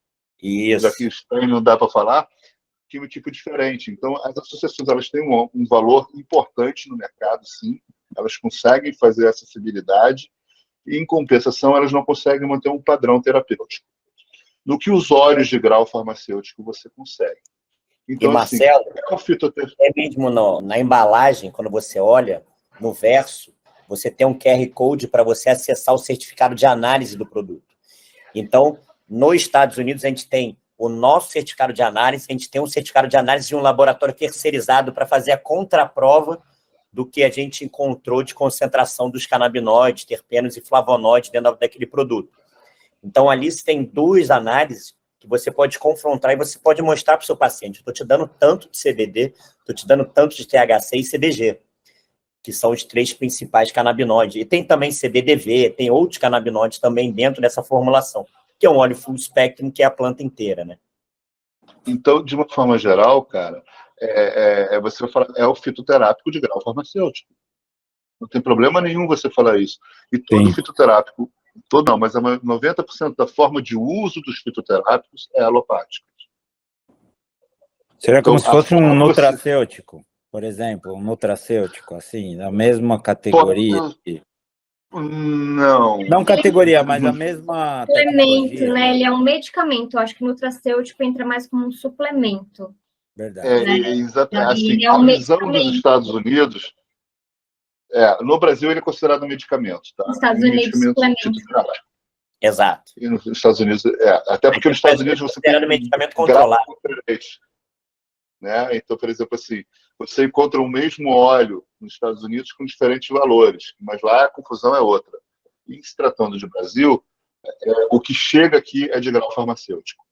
Isso. Já que estranho não dá para falar, quimiotipo diferente. Então, as associações elas têm um valor importante no mercado, sim. Elas conseguem fazer acessibilidade e, em compensação, elas não conseguem manter um padrão terapêutico. No que os óleos de grau farmacêutico você consegue. Então, e, Marcelo, assim, mesmo na embalagem, quando você olha, no verso, você tem um QR Code para você acessar o certificado de análise do produto. Então, nos Estados Unidos, a gente tem o nosso certificado de análise, a gente tem um certificado de análise de um laboratório terceirizado para fazer a contraprova do que a gente encontrou de concentração dos canabinoides, terpenos e flavonoides dentro daquele produto. Então, ali você tem 2 análises que você pode confrontar e você pode mostrar para o seu paciente. Estou te dando tanto de CBD, estou te dando tanto de THC e CBG, que são os 3 principais canabinoides. E tem também CBDV, tem outros canabinoides também dentro dessa formulação, que é um óleo full spectrum, que é a planta inteira, né? Então, de uma forma geral, cara, você fala, é o fitoterápico de grau farmacêutico. Não tem problema nenhum você falar isso. E todo fitoterápico, não, mas 90% da forma de uso dos fitoterápicos é alopática. Seria como Então, se fosse um nutracêutico, por exemplo, um nutracêutico, assim, da mesma categoria. Não categoria, mas a mesma suplemento, né? Ele é um medicamento. Eu acho que o nutracêutico entra mais como um suplemento. Verdade. Assim, a visão dos Estados Unidos, no Brasil ele é considerado um medicamento, tá? Nos Estados Unidos, suplemento. Exato. E nos Estados Unidos, até porque nos Estados Unidos você tem medicamento controlado. Né? Então, por exemplo, assim, você encontra o mesmo óleo nos Estados Unidos com diferentes valores, mas lá a confusão é outra. E se tratando de Brasil, o que chega aqui é de grau farmacêutico.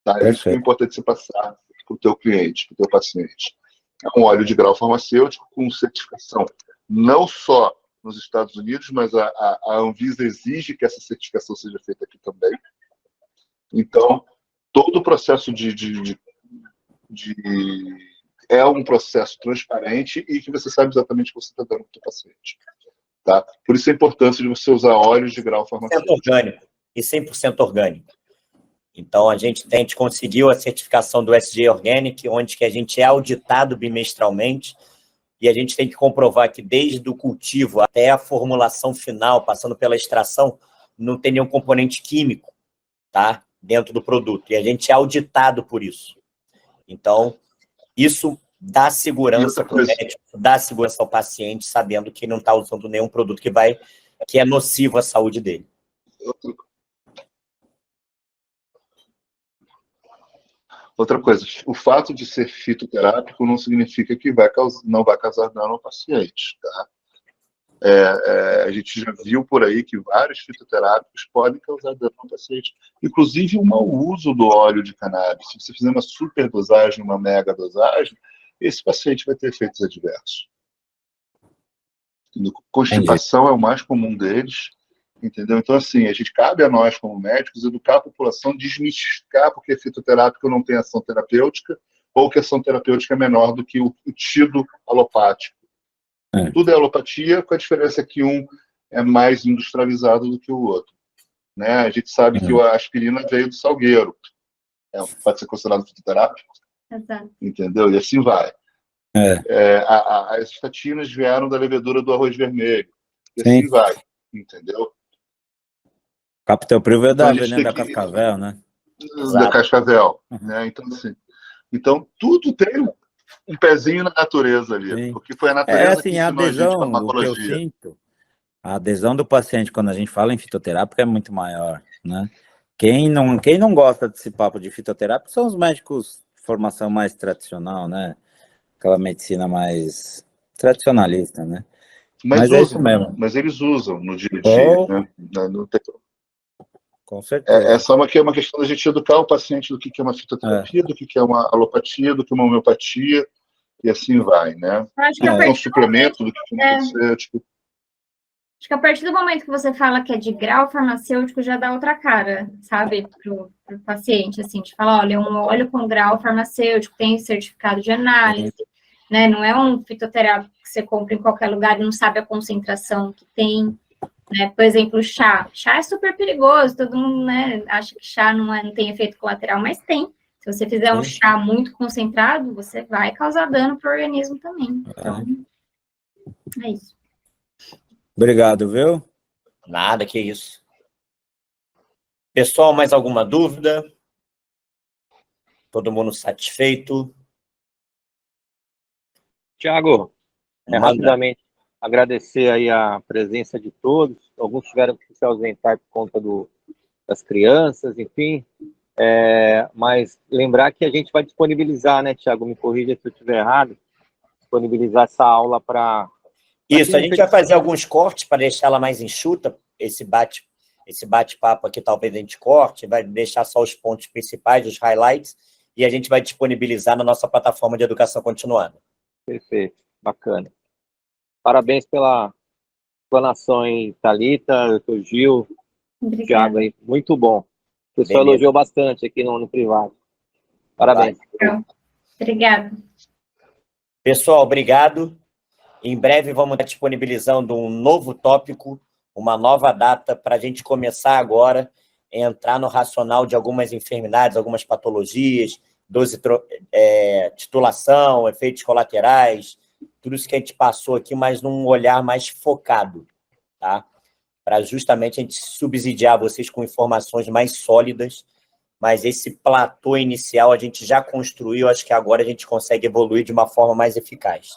Tá? Isso que é importante você passar para o teu cliente, para o teu paciente. É um óleo de grau farmacêutico com certificação, não só nos Estados Unidos, mas a Anvisa exige que essa certificação seja feita aqui também. Então, todo o processo é um processo transparente e que você sabe exatamente o que você está dando para o seu paciente. Tá? Por isso a importância de você usar óleos de grau farmacêutico. 100% orgânico e 100% orgânico. Então, a gente conseguiu a certificação do SG Organic, onde que a gente é auditado bimestralmente, e a gente tem que comprovar que desde o cultivo até a formulação final, passando pela extração, não tem nenhum componente químico, tá? Dentro do produto. E a gente é auditado por isso. Então, isso dá segurança para o médico, dá segurança ao paciente, sabendo que não está usando nenhum produto que é nocivo à saúde dele. Outra coisa, o fato de ser fitoterápico não significa que não vai causar dano ao paciente. Tá? A gente já viu por aí que vários fitoterápicos podem causar dano ao paciente. Inclusive o mau uso do óleo de cannabis. Se você fizer uma superdosagem, uma mega dosagem, esse paciente vai ter efeitos adversos. Constipação é o mais comum deles. Entendeu? Então, assim, a gente cabe a nós, como médicos, educar a população, desmistificar porque fitoterápico não tem ação terapêutica ou que a ação terapêutica é menor do que o tido alopático. Tudo é alopatia, com a diferença que um é mais industrializado do que o outro. Né? A gente sabe que a aspirina veio do salgueiro. Pode ser considerado fitoterápico. Exato. Entendeu? E assim vai. As estatinas vieram da levedura do arroz vermelho. E assim vai. Entendeu? Captopril é da veneno da cascavel, né? Da cascavel. Né? Então, assim, tudo tem um pezinho na natureza ali. Porque foi a natureza que ensinou a gente farmacologia. O que eu sinto, a adesão do paciente quando a gente fala em fitoterápico é muito maior, né? Quem não gosta desse papo de fitoterápico são os médicos de formação mais tradicional, né? Aquela medicina mais tradicionalista, né? Mas é isso mesmo. Mas eles usam no dia a dia, né? Não tem... Com certeza. É só uma questão da gente educar o paciente do que é uma fitoterapia, do que é uma alopatia, do que é uma homeopatia, e assim vai, né? Acho que é um suplemento do que é um farmacêutico. Acho que a partir do momento que você fala que é de grau farmacêutico, já dá outra cara, sabe, pro paciente, assim, de falar, olha, um óleo com grau farmacêutico, tem certificado de análise, né? Não é um fitoterápico que você compra em qualquer lugar e não sabe a concentração que tem. Né? Por exemplo, chá. Chá é super perigoso, todo mundo, né, acha que chá não tem efeito colateral, mas tem. Se você fizer um chá muito concentrado, você vai causar dano para o organismo também. Então, é isso. Obrigado, viu? Nada, que isso. Pessoal, mais alguma dúvida? Todo mundo satisfeito? Tiago, rapidamente, agradecer aí a presença de todos. Alguns tiveram que se ausentar por conta do das crianças, enfim. Mas lembrar que a gente vai disponibilizar, né, Thiago? Me corrija se eu estiver errado. Disponibilizar essa aula para... Isso, a gente vai fazer alguns cortes para deixar ela mais enxuta, esse bate-papo aqui talvez a gente corte, vai deixar só os pontos principais, os highlights, e a gente vai disponibilizar na nossa plataforma de educação continuada. Perfeito, bacana. Parabéns pela explanação, hein, Thalita, doutor Gil, Thiago, aí, muito bom. O pessoal elogiou bastante aqui no privado. Parabéns. Obrigada. Pessoal, obrigado. Em breve vamos estar disponibilizando um novo tópico, uma nova data para a gente começar agora a entrar no racional de algumas enfermidades, algumas patologias, titulação, efeitos colaterais, tudo isso que a gente passou aqui, mas num olhar mais focado, tá? Para justamente a gente subsidiar vocês com informações mais sólidas, mas esse platô inicial a gente já construiu, acho que agora a gente consegue evoluir de uma forma mais eficaz.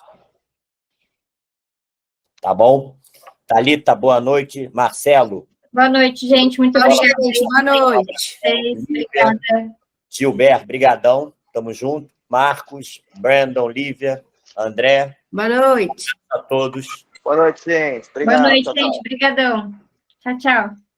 Tá bom? Thalita, boa noite. Marcelo. Boa noite, gente. Muito obrigada. Boa noite. Obrigada. Gilberto, brigadão. Tamo junto. Marcos, Brandon, Lívia, André. Boa noite. A todos. Boa noite, gente. Obrigado. Boa noite, gente. Obrigadão. Tchau, tchau.